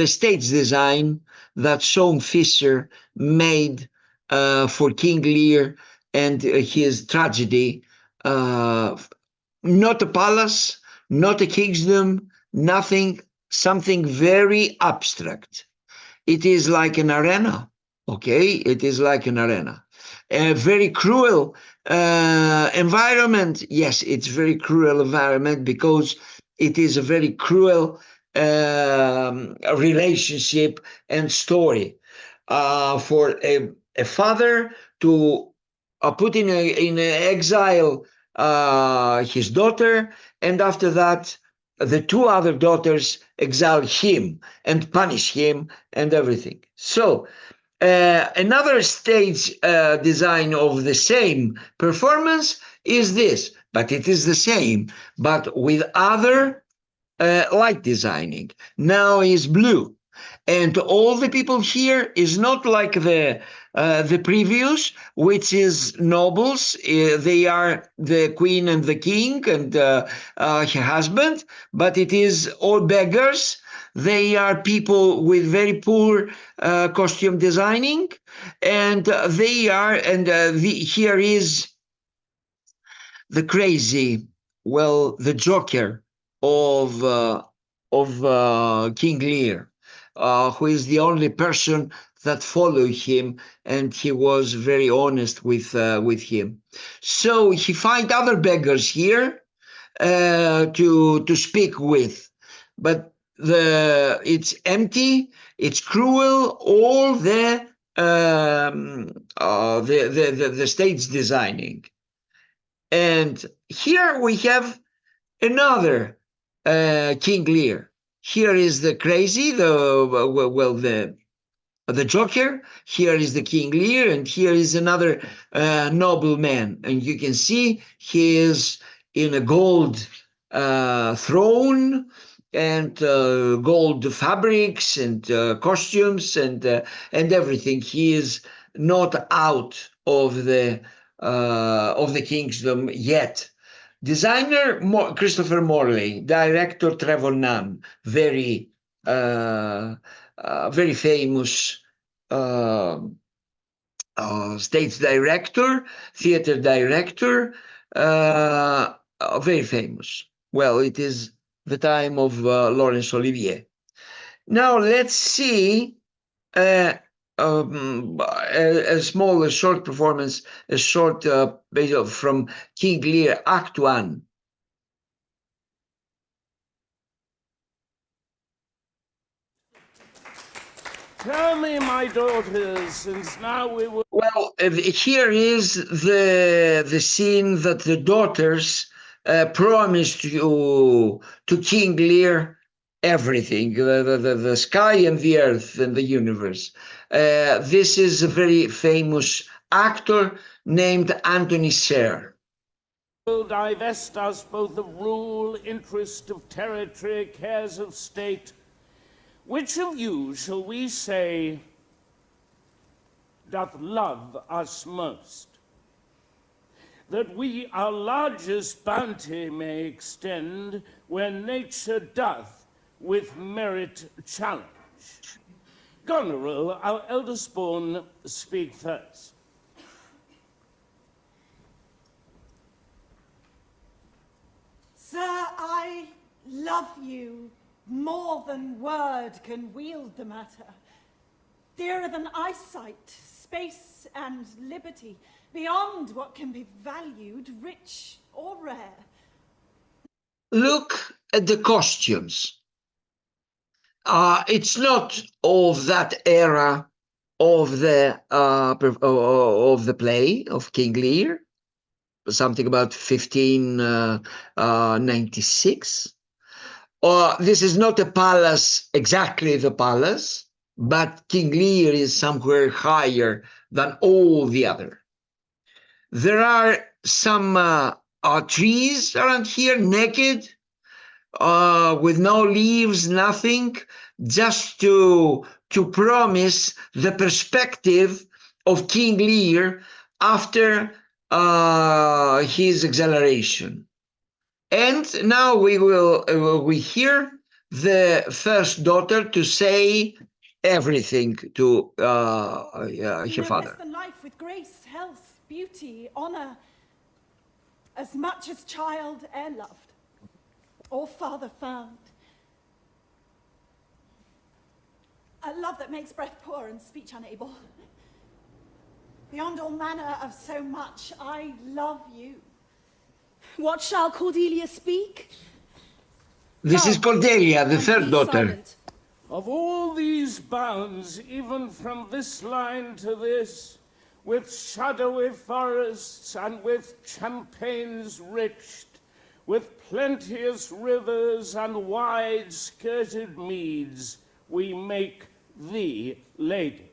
S1: stage design that Saul Fisher made for King Lear and his tragedy. Not a palace, not a kingdom, nothing, something very abstract. It is like an arena, okay? It is like an arena. A very cruel environment. Yes, it's very cruel environment because it is a very cruel relationship and story for a father to put in exile his daughter, and after that the 2 other daughters exile him and punish him and everything. So another stage design of the same performance is this, but it is the same, but with other light designing. Now is blue, and all the people here is not like the the previous, which is nobles. They are the queen and the king and her husband, but it is all beggars. They are people with very poor costume designing, and they are, and here is the crazy, well, the Joker of King Lear, who is the only person that followed him, and he was very honest with him. So he find other beggars here to speak with, but it's empty, it's cruel. All the state's designing. And here we have another King Lear. Here is the crazy, the Joker. Here is the King Lear, and here is another nobleman. And you can see he is in a gold throne and gold fabrics and costumes and everything. He is not out of the kingdom yet. Designer Christopher Morley, director Trevor Nunn, very famous stage director, theater director, very famous. Well, it is the time of Laurence Olivier. Now let's see a short performance, a short from King Lear, Act 1.
S5: Tell me, my daughters, since now we will...
S1: Well, here is the scene that the daughters promised to King Lear everything, the sky and the earth and the universe. This is a very famous actor named Anthony Serre.
S5: will divest us both of rule, interest of territory, cares of state. Which of you, shall we say, doth love us most? That we our largest bounty may extend, where nature doth with merit challenge. Goneril, our eldest born, speak first.
S3: Sir, I love you more than word can wield the matter. Dearer than eyesight, space, and liberty, beyond what can be valued, rich or rare.
S1: Look at the costumes. It's not of that era of the play of King Lear, something about 1596. This is not a palace, exactly the palace, but King Lear is somewhere higher than all the other. There are some trees around here, naked, with no leaves, nothing, just to promise the perspective of King Lear after his exhilaration. And now we hear the first daughter to say everything to her father.
S3: Than life with grace, health, beauty, honor, as much as child e'er loved, or father found. A love that makes breath poor and speech unable. Beyond all manner of so much, I love you. What shall Cordelia speak?
S1: This is Cordelia, the third daughter.
S3: Silent.
S5: Of all these bounds, even from this line to this, with shadowy forests and with champaigns riched, with plenteous rivers and wide-skirted meads, we make thee lady.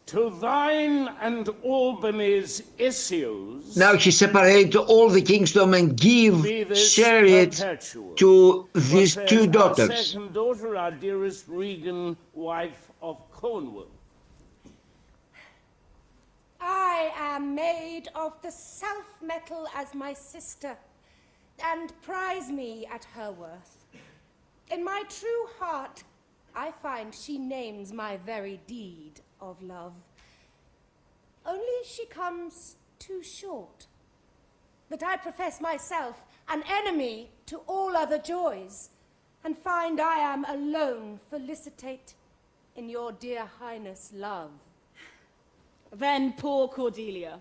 S5: To thine and Albany's issues.
S1: Now he separates all the kingdom and share it to these two daughters.
S5: Our second daughter, our dearest Regan, wife of Cornwall.
S9: I am made of the self-metal as my sister, and prize me at her worth. In my true heart, I find she names my very deed of love. Only she comes too short, that I profess myself an enemy to all other joys, and find I am alone felicitate in your dear highness' love.
S10: Then poor Cordelia.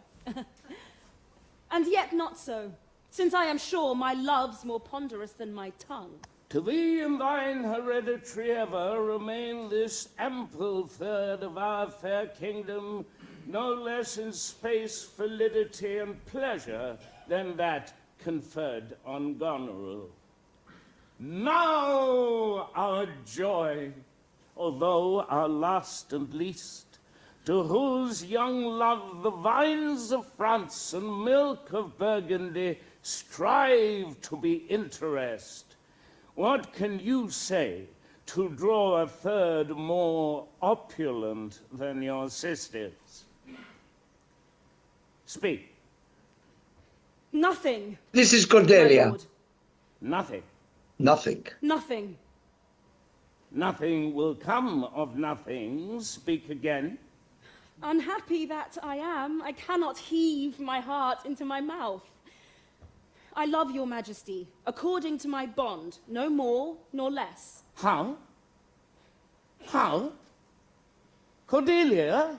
S10: And yet not so, since I am sure my love's more ponderous than my tongue.
S5: To thee and thine hereditary ever remain this ample third of our fair kingdom, no less in space, validity, and pleasure than that conferred on Goneril. Now our joy, although our last and least, to whose young love the vines of France and milk of Burgundy strive to be interest. What can you say to draw a third more opulent than your sisters? Speak.
S10: Nothing.
S1: This is
S10: my
S1: Cordelia.
S10: lord.
S5: Nothing.
S1: Nothing.
S10: Nothing.
S5: Nothing will come of nothing. Speak again.
S10: Unhappy that I am, I cannot heave my heart into my mouth. I love your majesty, according to my bond, no more nor less.
S5: How? How? Cordelia,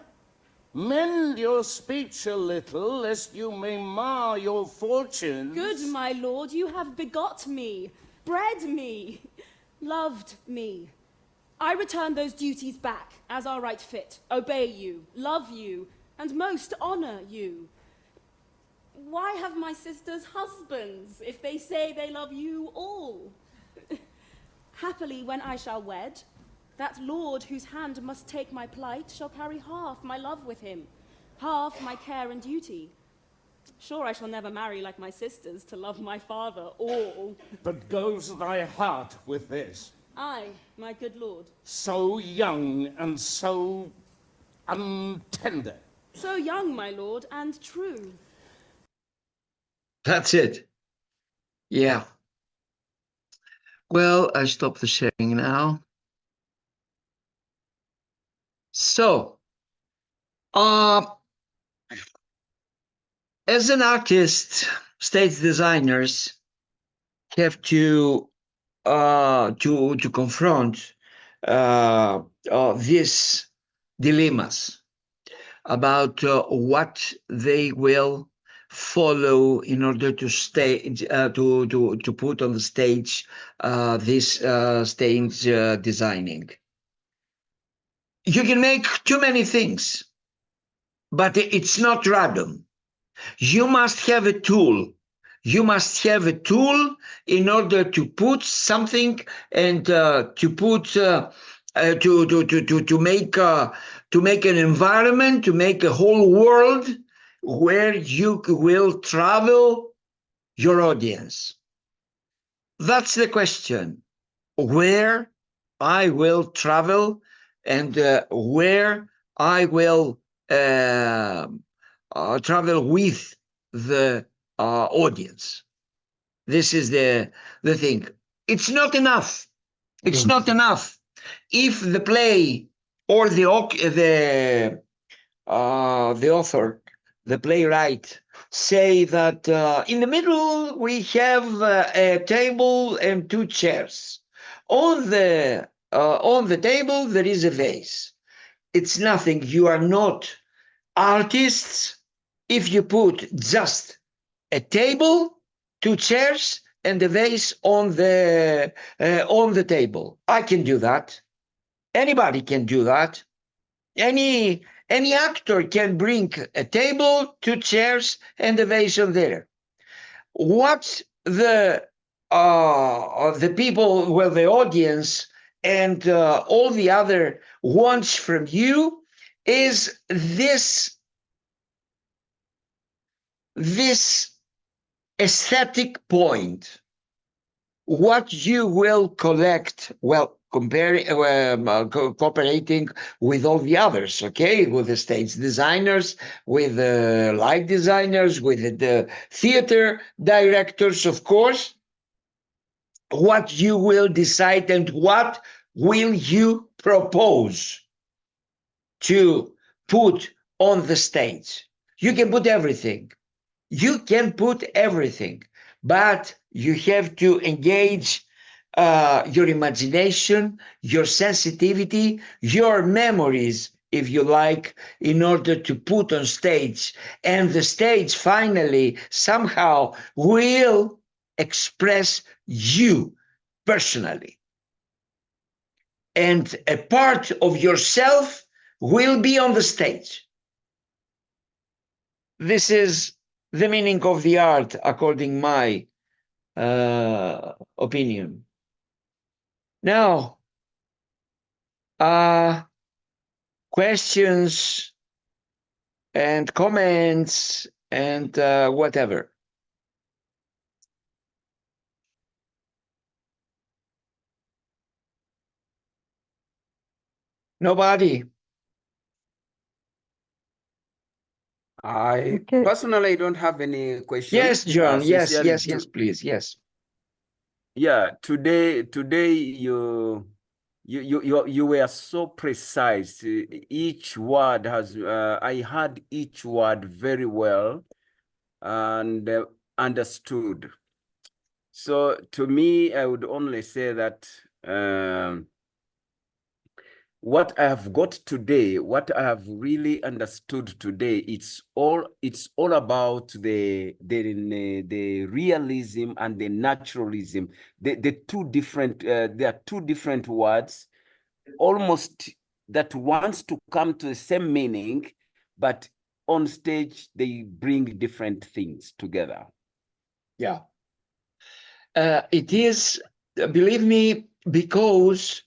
S5: mend your speech a little, lest you may mar your fortunes.
S10: Good, my lord, you have begot me, bred me, loved me. I return those duties back, as are right fit, obey you, love you, and most honor you. Why have my sisters husbands, if they say they love you all? Happily, when I shall wed, that lord whose hand must take my plight shall carry half my love with him, half my care and duty. Sure, I shall never marry like my sisters to love my father all.
S5: But goes thy heart with this?
S10: Aye, my good lord.
S5: So young and so untender.
S10: So young, my lord, and true.
S1: That's it. Yeah. Well, I stop the sharing now. So, as an artist, stage designers have to confront these dilemmas about what they will follow in order to stage to put on the stage this stage designing. You can make too many things, but it's not random. You must have a tool. You must have a tool in order to put something and to put to make an environment, to make a whole world where you will travel your audience. That's the question. Where I will travel and where I will travel with the audience. This is the thing. It's not enough. It's not enough. If the play or the author, the playwright, say that in the middle we have a table and two chairs. On the table there is a vase. It's nothing. You are not artists if you put just a table, two chairs, and a vase on the table. I can do that. Anybody can do that. Any actor can bring a table, two chairs, and a vase on there. What the people, well, the audience and all the other wants from you is this aesthetic point. What you will collect, well, cooperating with all the others, okay, with the stage designers, with the light designers, with the theater directors, of course. What you will decide and what will you propose to put on the stage? You can put everything. You can put everything, but you have to engage your imagination, your sensitivity, your memories, if you like, in order to put on stage. And the stage finally somehow will express you personally. And a part of yourself will be on the stage. This is the meaning of the art, according my opinion. Now, questions and comments and whatever. Nobody?
S11: I personally don't have any questions.
S1: Yes, John. Yes,
S11: Sincerely,
S1: yes, please. Yes.
S11: Yeah, today you were so precise. Each word has I heard each word very well and understood. So to me, I would only say that what I have got today, what I have really understood today, it's all about the realism and the naturalism. The two different there are two different words, almost that wants to come to the same meaning, but on stage they bring different things together.
S1: Yeah. It is, believe me, because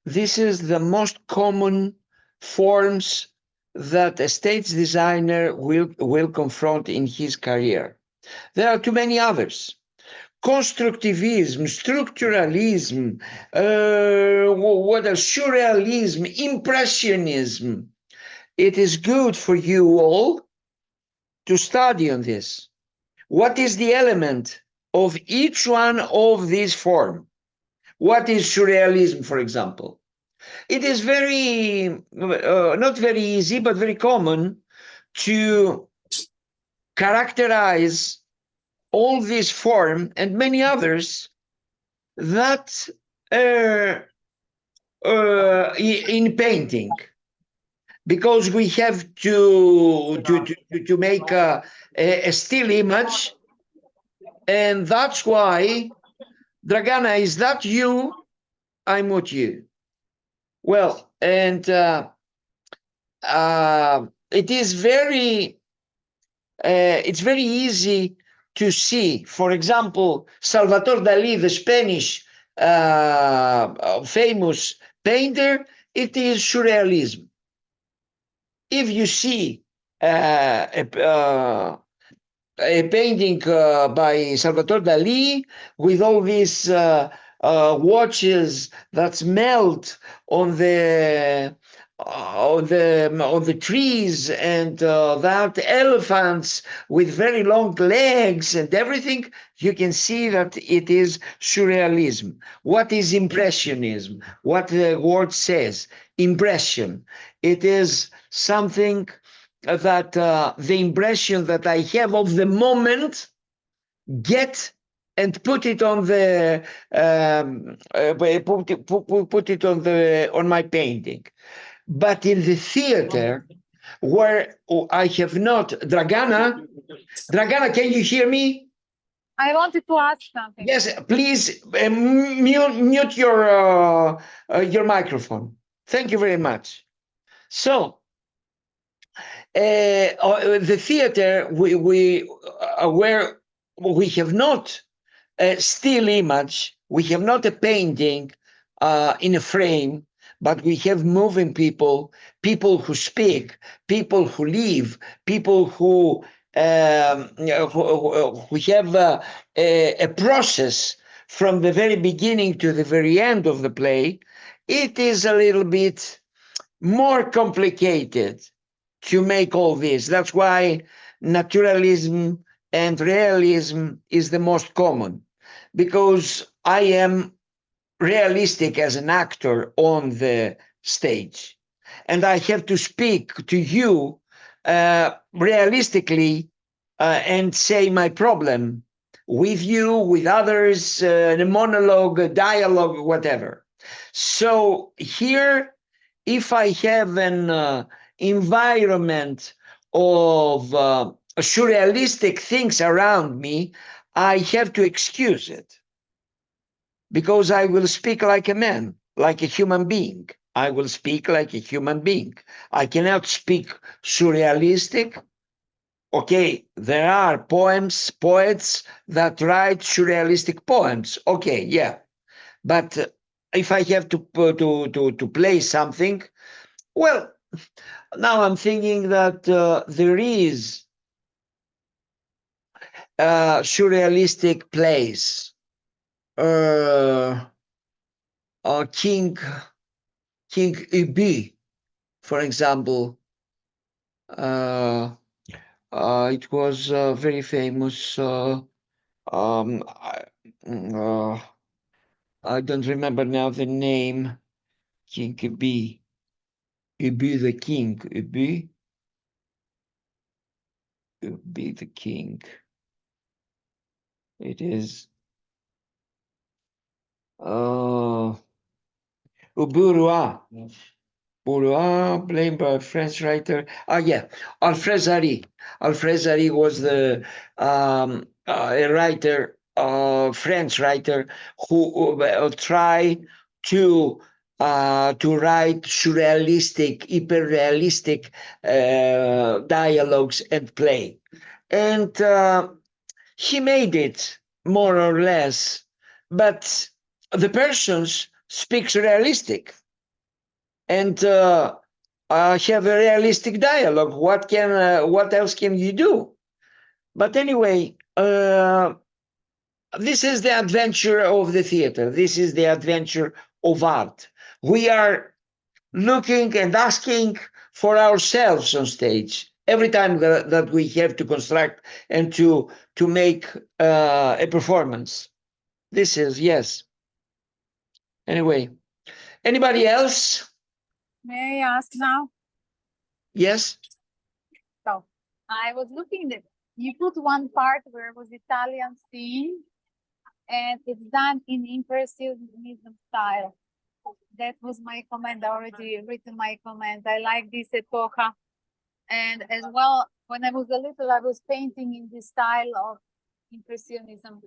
S1: this is the most common forms that a stage designer will confront in his career. There are too many others. Constructivism, structuralism, what else? Surrealism, impressionism. It is good for you all to study on this. What is the element of each one of these forms? What is surrealism, for example? It is very, not very easy, but very common to characterize all this form and many others that in painting, because we have to make a still image, and that's why, Dragana, is that you? I'm with you. Well, and it is very, it's very easy to see. For example, Salvador Dali, the Spanish famous painter, it is surrealism. If you see a painting by Salvador Dali with all these watches that melt on the trees, and that elephants with very long legs and everything, you can see that it is surrealism. What is impressionism? What the word says, impression. It is something that the impression that I have of the moment, get and put it on the put it on my painting. But in the theater, where I have not, Dragana, can you hear me?
S12: I wanted to ask something.
S1: Yes, please mute your microphone. Thank you very much. So, the theater, where we have not a still image, we have not a painting in a frame, but we have moving people, people who speak, people who live, people who have a process from the very beginning to the very end of the play. it is a little bit more complicated to make all this. That's why naturalism and realism is the most common, because I am realistic as an actor on the stage, and I have to speak to you realistically and say my problem with you, with others, in a monologue, a dialogue, whatever. So here, if I have an environment of surrealistic things around me, I have to excuse it, because I will speak like a man, like a human being. I will speak like a human being. I cannot speak surrealistic. Okay, there are poets that write surrealistic poems. Okay, yeah. But if I have to play something, well, now I'm thinking that there is surrealistic plays. King Ubi, for example, it was very famous. I don't remember now the name. King Ubi, Ubi the king, Ubi the king. It is Uburua. Boulois, blamed by a French writer. Yeah, Alfred Zari. Alfred Zari was a writer, French writer, who tried to write surrealistic, hyper-realistic dialogues and play. And he made it, more or less, but the persons speaks realistic. And have a realistic dialogue. What else can you do? But anyway, this is the adventure of the theater. This is the adventure of art. We are looking and asking for ourselves on stage every time that we have to construct and to make a performance. This is, yes. Anyway, anybody else?
S12: May I ask now?
S1: Yes.
S12: So I was looking at, you put one part where it was Italian scene, and it's done in impressionism style. That was my comment. I already written my comment. I like this epocha. And as well, when I was a little, I was painting in the style of impressionism.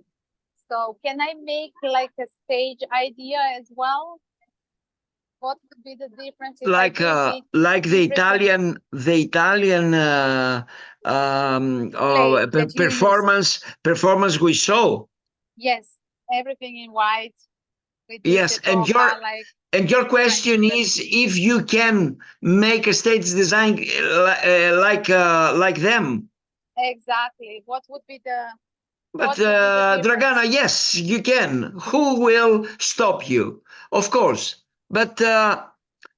S12: So can I make like a stage idea as well? What would be the difference?
S1: Like the Italian performance we saw.
S12: Yes, everything in white. With
S1: yes, and your question is if you can make a stage design like them.
S12: Exactly. What would be the?
S1: But Dragana, yes, you can. Who will stop you? Of course. But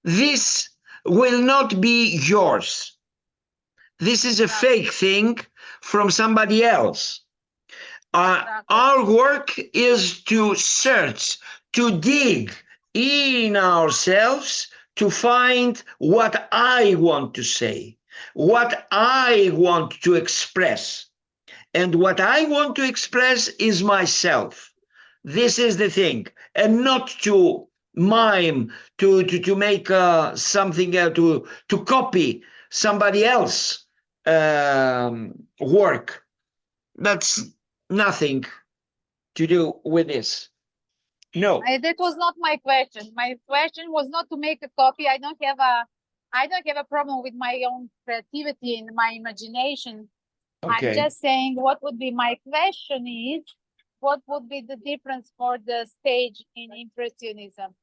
S1: this will not be yours. This is a fake thing from somebody else. Our work is to search, to dig in ourselves to find what I want to say, what I want to express. And what I want to express is myself. This is the thing, and not to mime, to make something, to copy somebody else work. That's nothing to do with this. No.
S12: That was not my question. My question was not to make a copy. I don't have a problem with my own creativity and my imagination. Okay. I'm just saying what would be my question is, what would be the difference for the stage in Impressionism?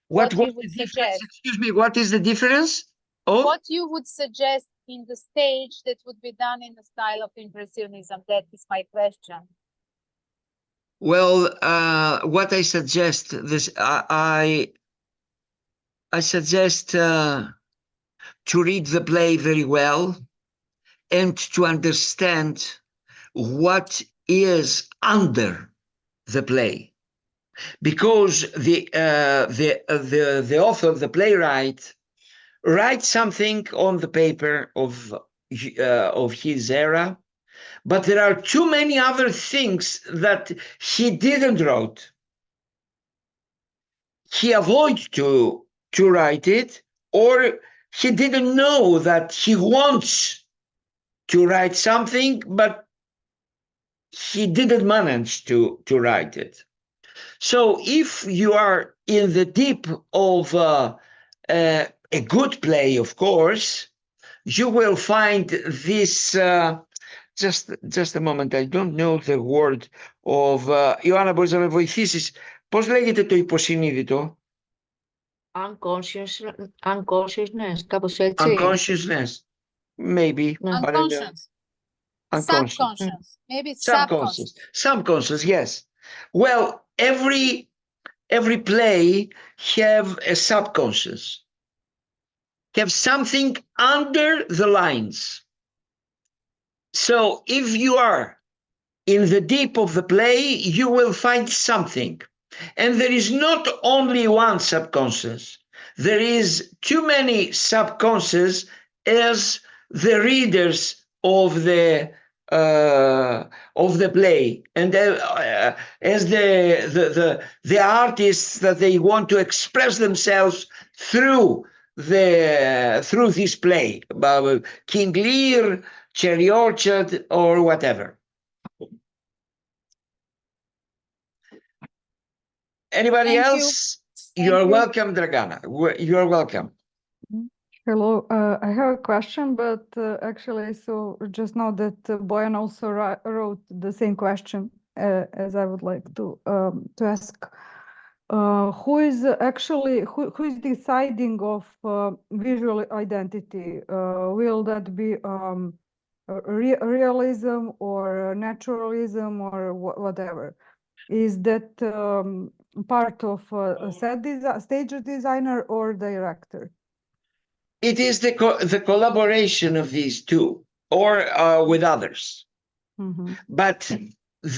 S12: What you would suggest?
S1: Excuse me, what is the difference?
S12: What you would suggest in the stage that would be done in the style of Impressionism? That is my question.
S1: Well, what I suggest, I suggest to read the play very well and to understand what is under the play, because the author, the playwright, writes something on the paper of his era, but there are too many other things that he didn't write. He avoided to write it, or he didn't know that he wants to write something, but he didn't manage to write it. So if you are in the deep of a good play, of course, you will find this. Just a moment, I don't know the word of. Ιωάννα, μπορείς να με βοηθήσεις? Πώς λέγεται το υποσυνείδητο?
S13: Unconsciousness, κάπως έτσι.
S1: Unconsciousness, maybe.
S12: Unconscious.
S1: Unconscious.
S12: Subconscious. Maybe it's
S1: Subconscious. Subconscious, yes. Well, every play have a subconscious. Have something under the lines. So if you are in the deep of the play, you will find something. And there is not only one subconscious. There is too many subconscious as the readers of the play, and as the artists that they want to express themselves through this play, King Lear, Cherry Orchard, or whatever. Anybody else? You're welcome, Dragana. You're welcome.
S14: Hello, I have a question, but actually, so just know that Boyan also wrote the same question as I would like to ask. Who is actually who is deciding of visual identity? Will that be realism or naturalism or whatever? Is that part of a stage designer or director?
S1: It is the collaboration of these two, or with others.
S14: Mm-hmm.
S1: But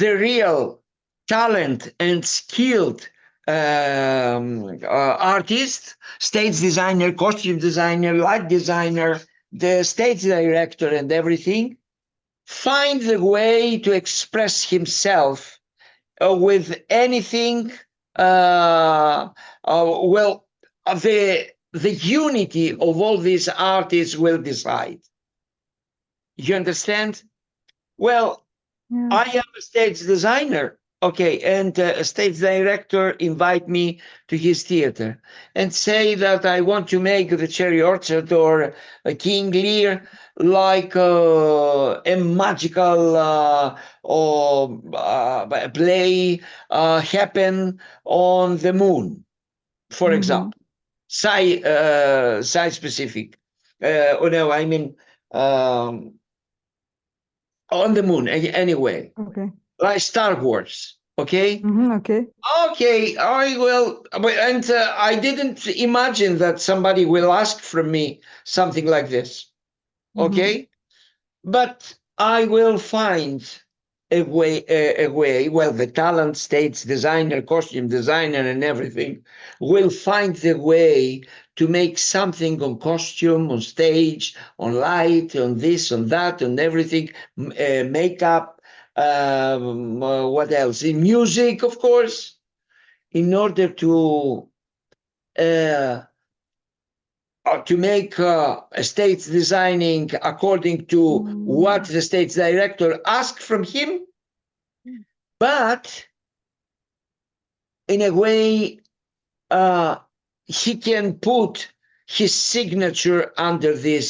S1: the real talent and skilled artist, stage designer, costume designer, light designer, the stage director and everything, find the way to express himself with anything. The unity of all these artists will decide. You understand? Well,
S14: yeah.
S1: I am a stage designer, okay, and a stage director invite me to his theater and say that I want to make the Cherry Orchard or a King Lear like a magical play happen on the moon, for example. Site specific. No, I mean on the moon anyway.
S14: Okay.
S1: Like Star Wars. Okay.
S14: Okay.
S1: Okay. I will, and I didn't imagine that somebody will ask from me something like this. Okay, but I will find a way. Well, the talent, stage designer, costume designer, and everything will find the way to make something on costume, on stage, on light, on this, on that, on everything, makeup, what else? In music, of course, in order to make a stage designing according to what the stage director asked from him, but in a way he can put his signature under this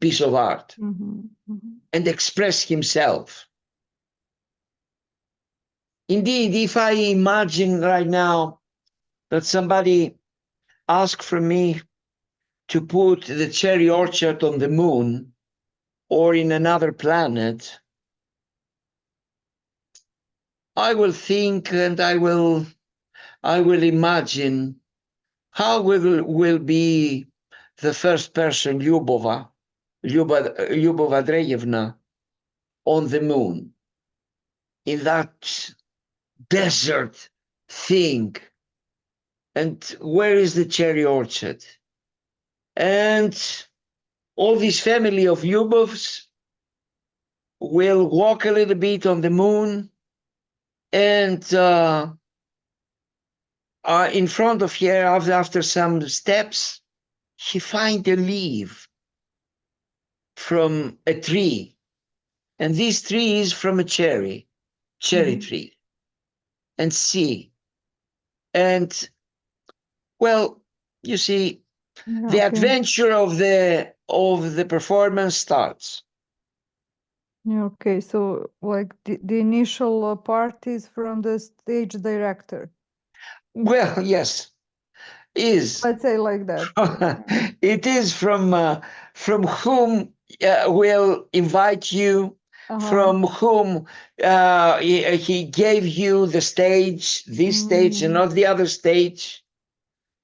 S1: piece of art and express himself. Indeed, if I imagine right now that somebody asked from me to put the Cherry Orchard on the moon or in another planet, I will think and I will I will imagine how will be the first person, Lyubova Andreevna, on the moon, in that desert thing. And where is the cherry orchard? And all this family of Lyubovs will walk a little bit on the moon, and in front of her, after some steps, she finds a leaf from a tree. And this tree is from a cherry tree. And see. And, well, you see, the adventure of the performance starts.
S14: Yeah, okay, so like the initial part is from the stage director.
S1: Well, yes, is.
S14: Let's say like that.
S1: It is from whom will invite you, from whom he gave you the stage, this stage and not the other stage,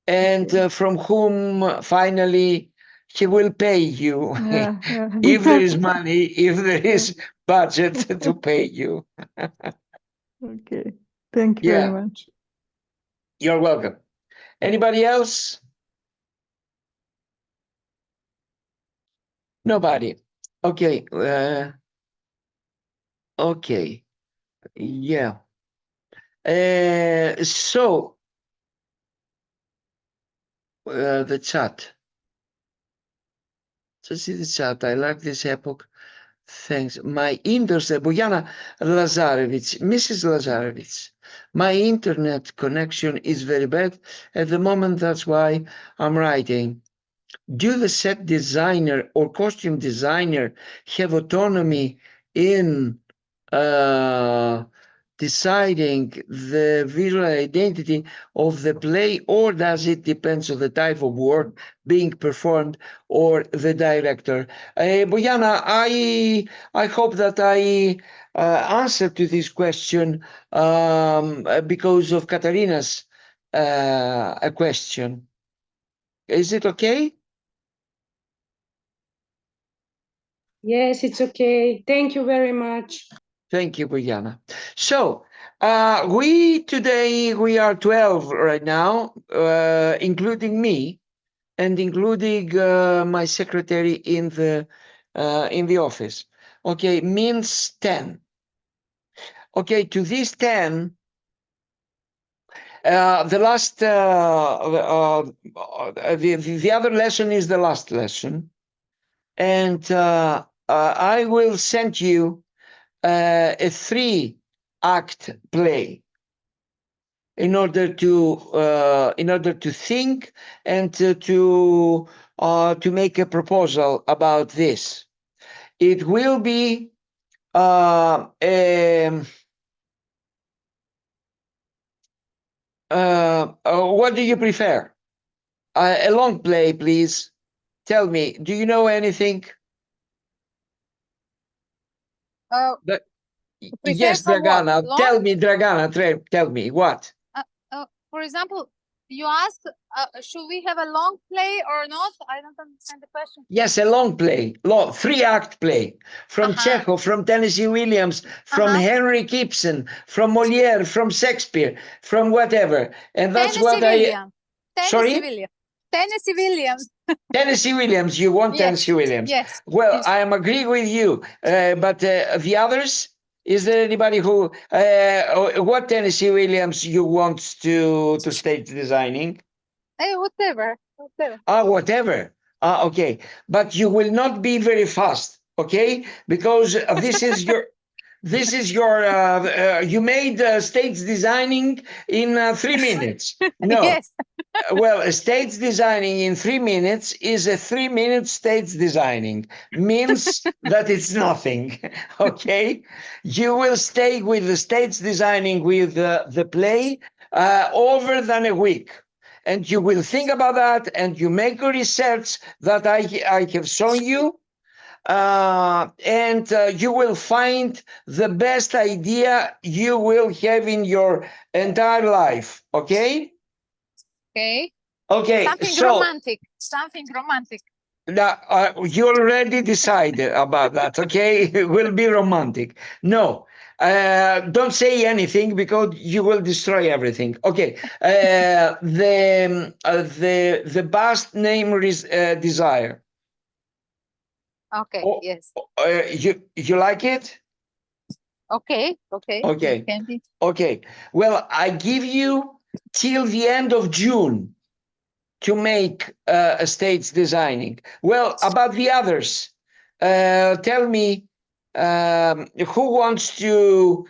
S1: and from whom finally he will pay you.
S14: Yeah, yeah.
S1: If there is money, if there is budget to pay you.
S14: Okay, thank you very much.
S1: You're welcome. Anybody else? Nobody. Okay. Okay. Yeah. So the chat. Just see the chat. I like this epoch. Thanks. My internet, Bojana Lazarevich, Mrs. Lazarevich, my internet connection is very bad at the moment. That's why I'm writing. Do the set designer or costume designer have autonomy in deciding the visual identity of the play, or does it depend on the type of work being performed or the director? Bojana, I hope that I answered to this question because of Katarina's a question. Is it okay?
S15: Yes, it's okay. Thank you very much.
S1: Thank you, Bojana. So today we are 12 right now, including me and including my secretary in the office. Okay, means 10. Okay, to these 10, the last the other lesson is the last lesson, and I will send you a 3-act play in order to think and to make a proposal about this. It will be what do you prefer? A long play, please. Tell me, do you know anything? Yes, Dragana. Tell me, Dragana. Tell me what.
S12: For example, you asked, should we have a long play or not? I don't understand the question.
S1: Yes, a long play, 3-act play from Chekhov, from Tennessee Williams, from Henry Gibson, from Molière, from Shakespeare, from whatever. And that's
S12: Tennessee
S1: Tennessee
S12: Williams.
S1: Tennessee Williams. You want Tennessee Williams?
S12: Yes.
S1: Well,
S12: yes.
S1: I am agree with you, but the others. Is there anybody who what Tennessee Williams you want to stage designing?
S12: Whatever.
S1: Whatever. Okay, but you will not be very fast, okay? Because this is your you made stage designing in 3 minutes. No.
S12: Yes.
S1: Well, stage designing in 3 minutes is a 3-minute stage designing. Means that it's nothing, okay? You will stay with the stage designing with the play over than a week. And you will think about that, and you make a research that I have shown you. and you will find the best idea you will have in your entire life. Okay?
S12: Okay.
S1: Okay,
S12: Something
S1: so
S12: romantic. Something romantic.
S1: now, you already decided about that, okay? It will be romantic. No, don't say anything because you will destroy everything. Okay, the best name is Desire.
S12: Okay,
S1: Oh,
S12: yes.
S1: you like it?
S12: Okay, okay.
S1: Okay,
S12: It can be.
S1: okay. Well, I give you till the end of June to make a states designing. Well, about the others, tell me who wants to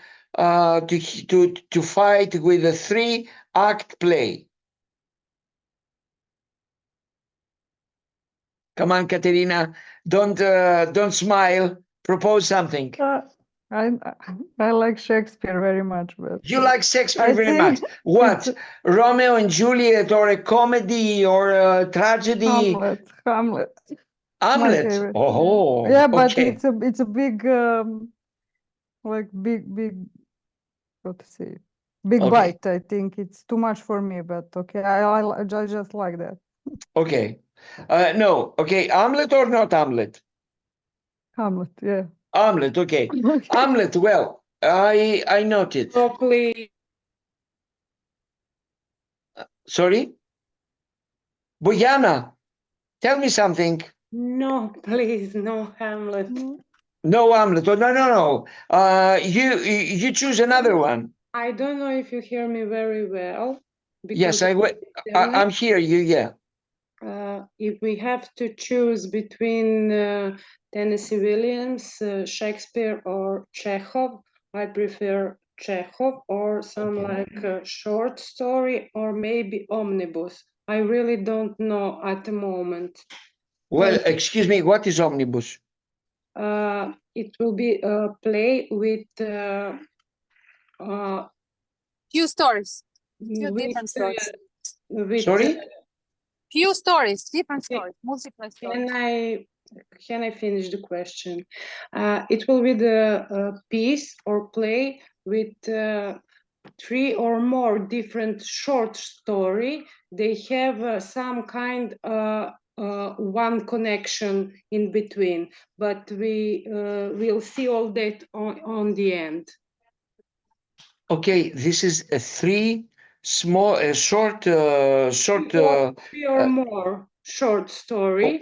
S1: fight with a 3-act play. Come on, Katerina, don't smile. Propose something.
S14: I I like Shakespeare very much, but
S1: You like Shakespeare
S14: I
S1: very
S14: think
S1: much. What? Romeo and Juliet, or a comedy, or a tragedy?
S14: Hamlet. Hamlet. My
S1: Hamlet.
S14: favorite.
S1: Oh,
S14: Yeah, but
S1: okay.
S14: it's a big like big what to say, big
S1: Okay.
S14: bite. I think it's too much for me, but okay, I just like that.
S1: Okay. No. Okay. Hamlet or not Hamlet?
S14: Hamlet. Yeah.
S1: Hamlet. Okay. Hamlet. Well, I noted.
S15: Oh, please.
S1: Sorry, Bojana, tell me something.
S15: No, please, no Hamlet.
S1: No Hamlet. Oh, no, no, no. You choose another one.
S15: I don't know if you hear me very well.
S1: Yes,
S15: Because
S1: I'm here. You, yeah.
S15: If we have to choose between Tennessee Williams, Shakespeare, or Chekhov, I prefer Chekhov, or some like a short story, or maybe omnibus. I really don't know at the moment.
S1: Well, excuse me. What is omnibus?
S15: It will be a play with
S12: Few stories. Few
S15: with,
S12: different stories.
S1: Sorry?
S12: Few stories, different stories, multiple stories.
S15: Can I finish the question? It will be the piece or play with 3 or more different short story. They have some kind one connection in between, but we will see all that on the end.
S1: Okay, this is a 3 small, short,
S15: 3 or more short story.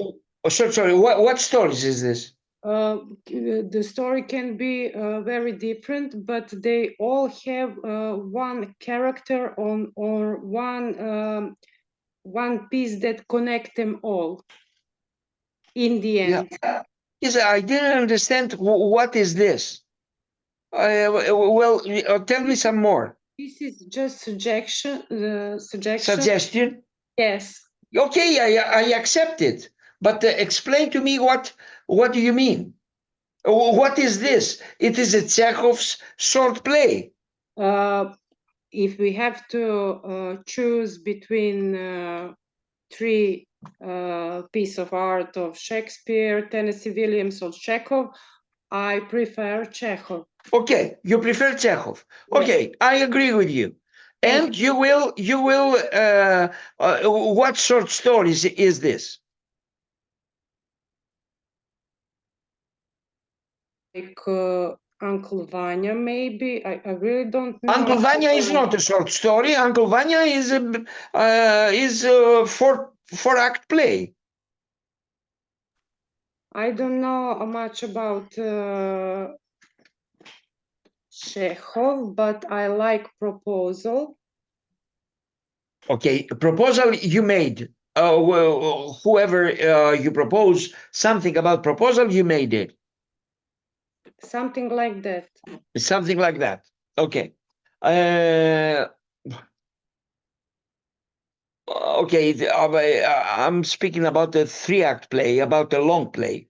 S1: Sorry. What stories is this?
S15: The story can be very different, but they all have one character on or one piece that connect them all in the end.
S1: Yeah. Yes, I didn't understand what is this. Well, tell me some more.
S15: This is just suggestion.
S1: Suggestion?
S15: Yes.
S1: Okay, I accept it, but explain to me what do you mean? What is this? It is a Chekhov's short play.
S15: If we have to choose between 3 piece of art of Shakespeare, Tennessee Williams, or Chekhov, I prefer Chekhov.
S1: Okay, you prefer Chekhov. Okay, I agree with you. And you will what short stories is this?
S15: Like Uncle Vanya, maybe. I really don't know.
S1: Uncle Vanya is not a short story. Uncle Vanya is a 4-act play.
S15: I don't know much about Chekhov, but I like Proposal.
S1: Okay, proposal you made. Well, whoever you propose something about proposal, you made it.
S15: Something like that.
S1: Something like that. Okay. Okay, I'm speaking about the 3-act play, about the long play.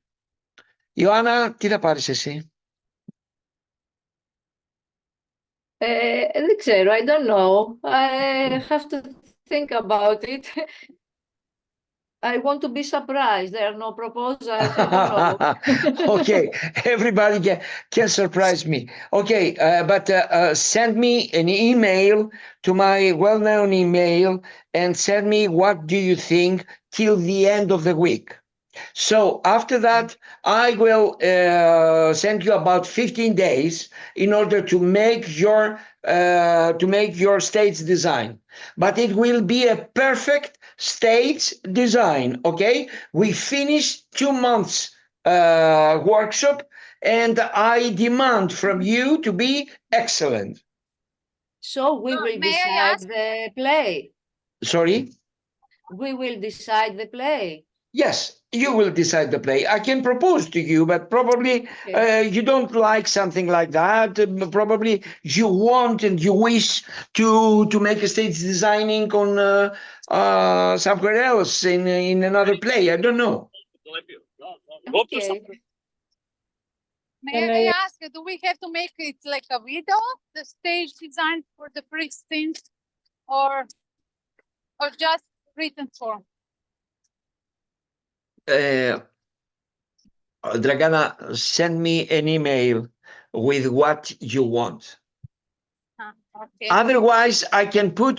S1: Ιωάννα, τι θα πάρεις εσύ?
S13: Δεν ξέρω, I don't know. I have to think about it. I want to be surprised. There are no proposals. I don't know.
S1: Okay, everybody can surprise me. Okay, but send me an email to my well-known email and send me what do you think till the end of the week. So after that, I will send you about 15 days in order to make your stage design. But it will be a perfect stage design. Okay, we finished 2 months workshop, and I demand from you to be excellent.
S13: So we will
S12: may I
S13: decide
S12: ask?
S13: the play.
S1: Sorry?
S13: We will decide the play.
S1: Yes, you will decide the play. I can propose to you, but probably you don't like something like that. Probably you want and you wish to make a stage designing on somewhere else in another play. I don't know.
S13: Okay.
S12: May I ask, do we have to make it like a video, the stage design for the first scenes, or just written form?
S1: Dragana, send me an email with what you want.
S12: Okay.
S1: Otherwise, I can tell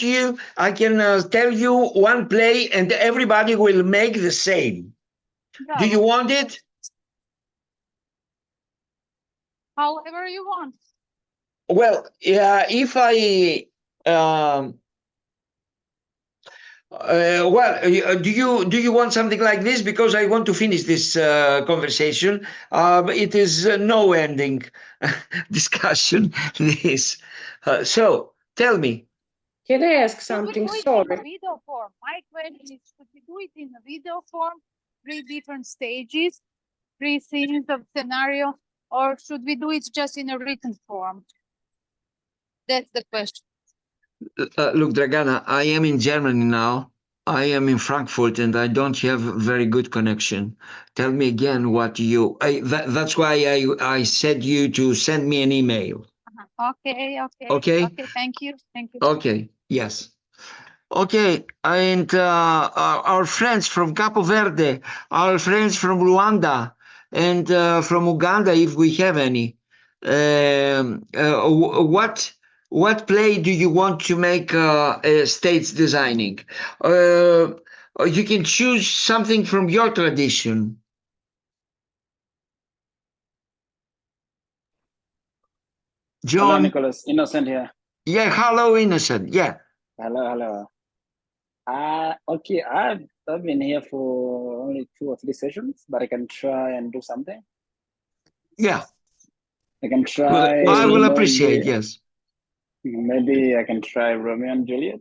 S1: you one play and everybody will make the same.
S12: Yeah.
S1: Do you want it?
S12: However you want.
S1: Well, yeah, if I do you want something like this? Because I want to finish this conversation. It is no ending discussion. This. So tell me.
S15: Can I ask
S12: Should we
S15: something?
S12: do it
S15: Sorry.
S12: in a video form? My question is, should we do it in a video form, 3 different stages, 3 scenes of scenario, or should we do it just in a written form? That's the question.
S1: Look, Dragana, I am in Germany now. I am in Frankfurt and I don't have very good connection. Tell me again what you. That's why I said you to send me an email.
S12: Okay.
S1: Okay.
S12: Thank you.
S1: Okay. Yes. Okay, and our friends from Capo Verde, our friends from Rwanda, and from Uganda, if we have any. What play do you want to make stage designing? You can choose something from your tradition. John.
S16: Hello, Nicholas. Innocent here.
S1: Yeah, hello, Innocent. Yeah.
S16: Hello. Okay, I've been here for only 2 or 3 sessions, but I can try and do something.
S1: Yeah.
S16: I can try.
S1: Well, I will appreciate, yes.
S16: Maybe I can try Romeo and Juliet.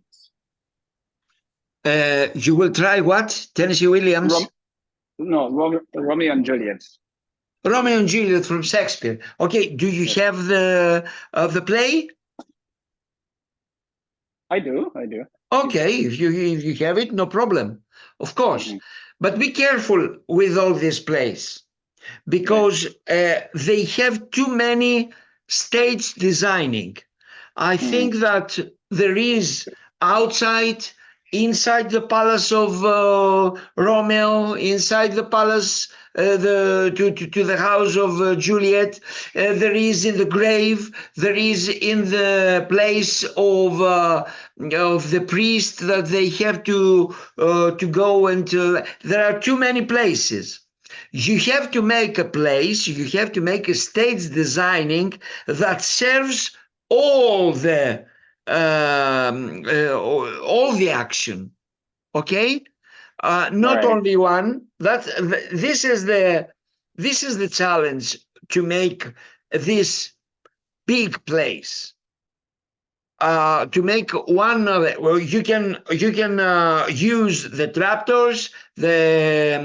S1: You will try what? Tennessee Williams?
S16: Romeo and Juliet.
S1: Romeo and Juliet from Shakespeare. Okay, do you have the play?
S16: I do.
S1: Okay, if you have it, no problem, of course. But be careful with all these plays because they have too many stage designing. I think that there is outside, inside the palace of Romeo, inside the palace to the house of Juliet. There is in the grave. There is in the place of the priest that they have to go and. There are too many places. You have to make a place. You have to make a stage designing that serves all the action. Okay, not only one. This is the challenge to make this big place. To make one of it, well, you can use the trapdoors, the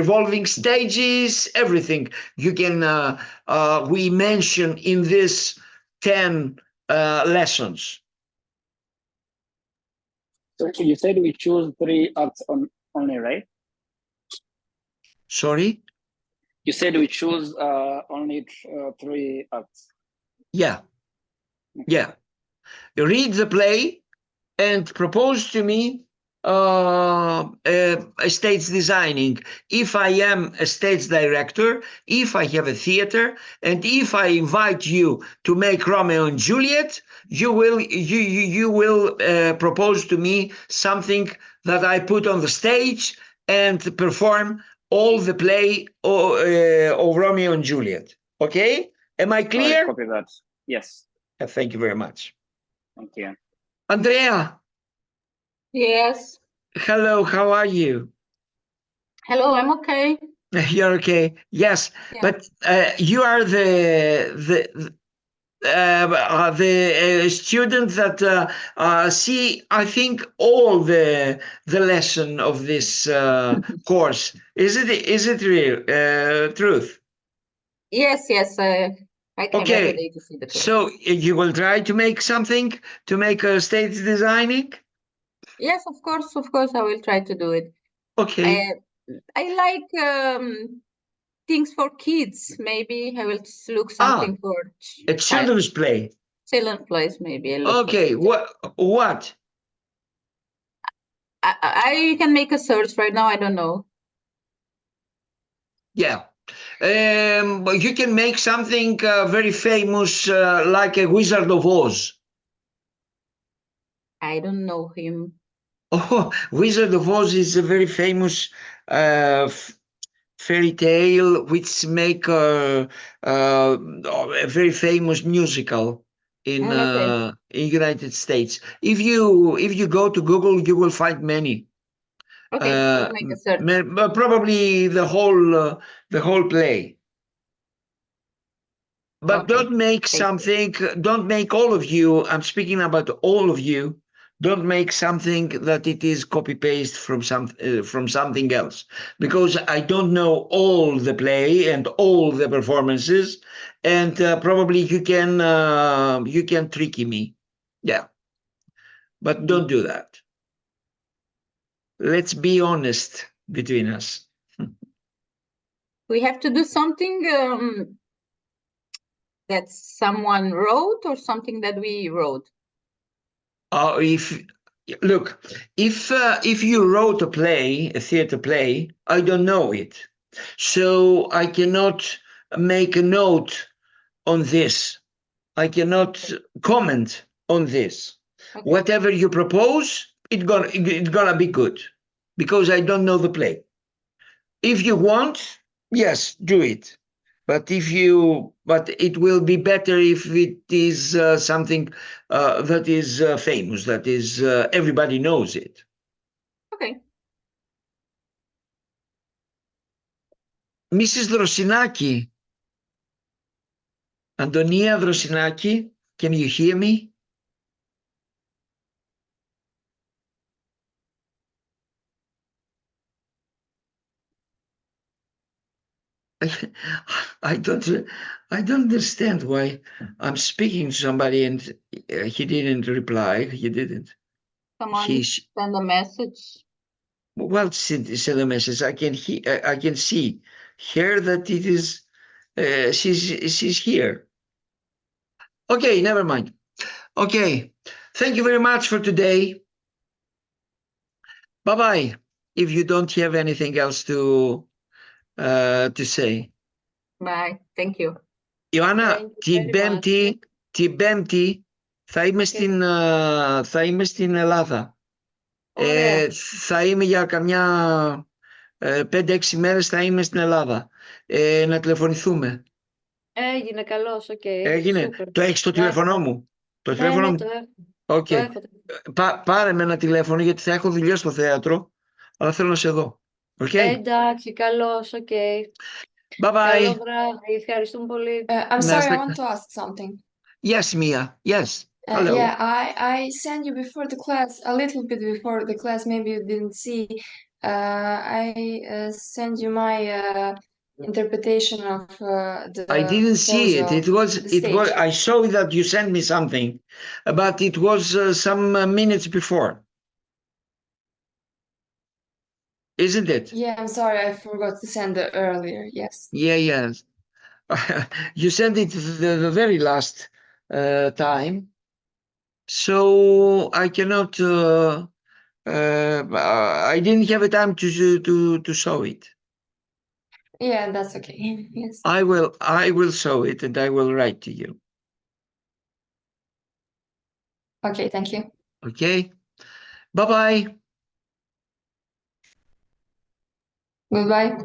S1: revolving stages, everything. You can we mention in this 10 lessons.
S16: So you said we choose 3 acts only, right?
S1: Sorry?
S16: You said we choose only 3 acts.
S1: Yeah. Read the play and propose to me stage designing. If I am a stage director, if I have a theater, and if I invite you to make Romeo and Juliet, you will propose to me something that I put on the stage and perform all the play of Romeo and Juliet. Okay? Am I clear?
S16: Copy that. Yes.
S1: Thank you very much.
S16: Thank you.
S1: Andrea.
S13: Yes.
S1: Hello, how are you?
S13: Hello, I'm okay.
S1: You're okay. Yes,
S13: Yeah.
S1: but you are the student that see, I think, all the lesson of this course. Is it real truth?
S13: Yes, yes. I came every
S1: Okay,
S13: day to see the class.
S1: so you will try to make something to make a stage designing?
S13: Yes, of course, I will try to do it.
S1: Okay.
S13: I like things for kids. Maybe I will look something for
S1: a children's play.
S13: children's plays. Maybe I look for
S1: Okay, what?
S13: I can make a search right now. I don't know.
S1: Yeah. But you can make something very famous like a Wizard of Oz.
S13: I don't know him.
S1: Oh, Wizard of Oz is a very famous fairy tale which make a very famous musical in United States. If you go to Google, you will find many.
S13: Okay, I'll make a search.
S1: Probably the whole play. But don't make something, don't make all of you, I'm speaking about all of you, don't make something that it is copy paste from something else, because I don't know all the play and all the performances, and probably you can tricky me. Yeah. But don't do that. Let's be honest between us.
S13: We have to do something that someone wrote or something that we wrote.
S1: If you wrote a play, a theater play, I don't know it, so I cannot make a note on this. I cannot comment on this. Okay. Whatever you propose, it's gonna be good, because I don't know the play. If you want, yes, do it. But it will be better if it is something that is famous, that is everybody knows it.
S13: Okay.
S1: Mrs. Drosinaki, Antonia Drosinaki, can you hear me? I don't understand why I'm speaking to somebody and he didn't reply. He didn't.
S13: Someone send a message.
S1: Well, send a message. I can see here that it is. She's here. Okay, never mind. Okay, thank you very much for today. Bye bye. If you don't have anything else to say.
S13: Bye. Thank you.
S1: Ιωάννα, την Πέμπτη θα είμαι στην Ελλάδα. Θα είμαι για καμιά 5-6 μέρες θα είμαι στην Ελλάδα. Να τηλεφωνηθούμε.
S13: Έγινε, καλώς, οκ.
S1: Έγινε.
S13: Super.
S1: Το έχεις το τηλέφωνό μου? Το τηλέφωνο μου.
S13: Το έχω.
S1: Okay. Πάρε με ένα τηλέφωνο, γιατί θα έχω δουλειά στο θέατρο, αλλά θέλω να σε δω. Okay?
S13: Εντάξει, καλώς, οκ.
S1: Bye bye.
S13: Καλό βράδυ, ευχαριστούμε πολύ.
S17: I'm sorry, I want to ask something.
S1: Yes, Mia. Yes. Hello.
S17: Yeah, I sent you before the class, a little bit before the class, maybe you didn't see. I sent you my interpretation of the
S1: I didn't see it. It was I saw that you sent me something, but it was some minutes before. Isn't it?
S17: Yeah, I'm sorry, I forgot to send it earlier. Yes.
S1: Yeah, yes. You sent it the very last time. So I cannot. I didn't have a time to show it.
S17: Yeah, that's okay. Yes.
S1: I will show it and I will write to you.
S17: Okay, thank you.
S1: Okay. Bye-bye.
S17: Goodbye.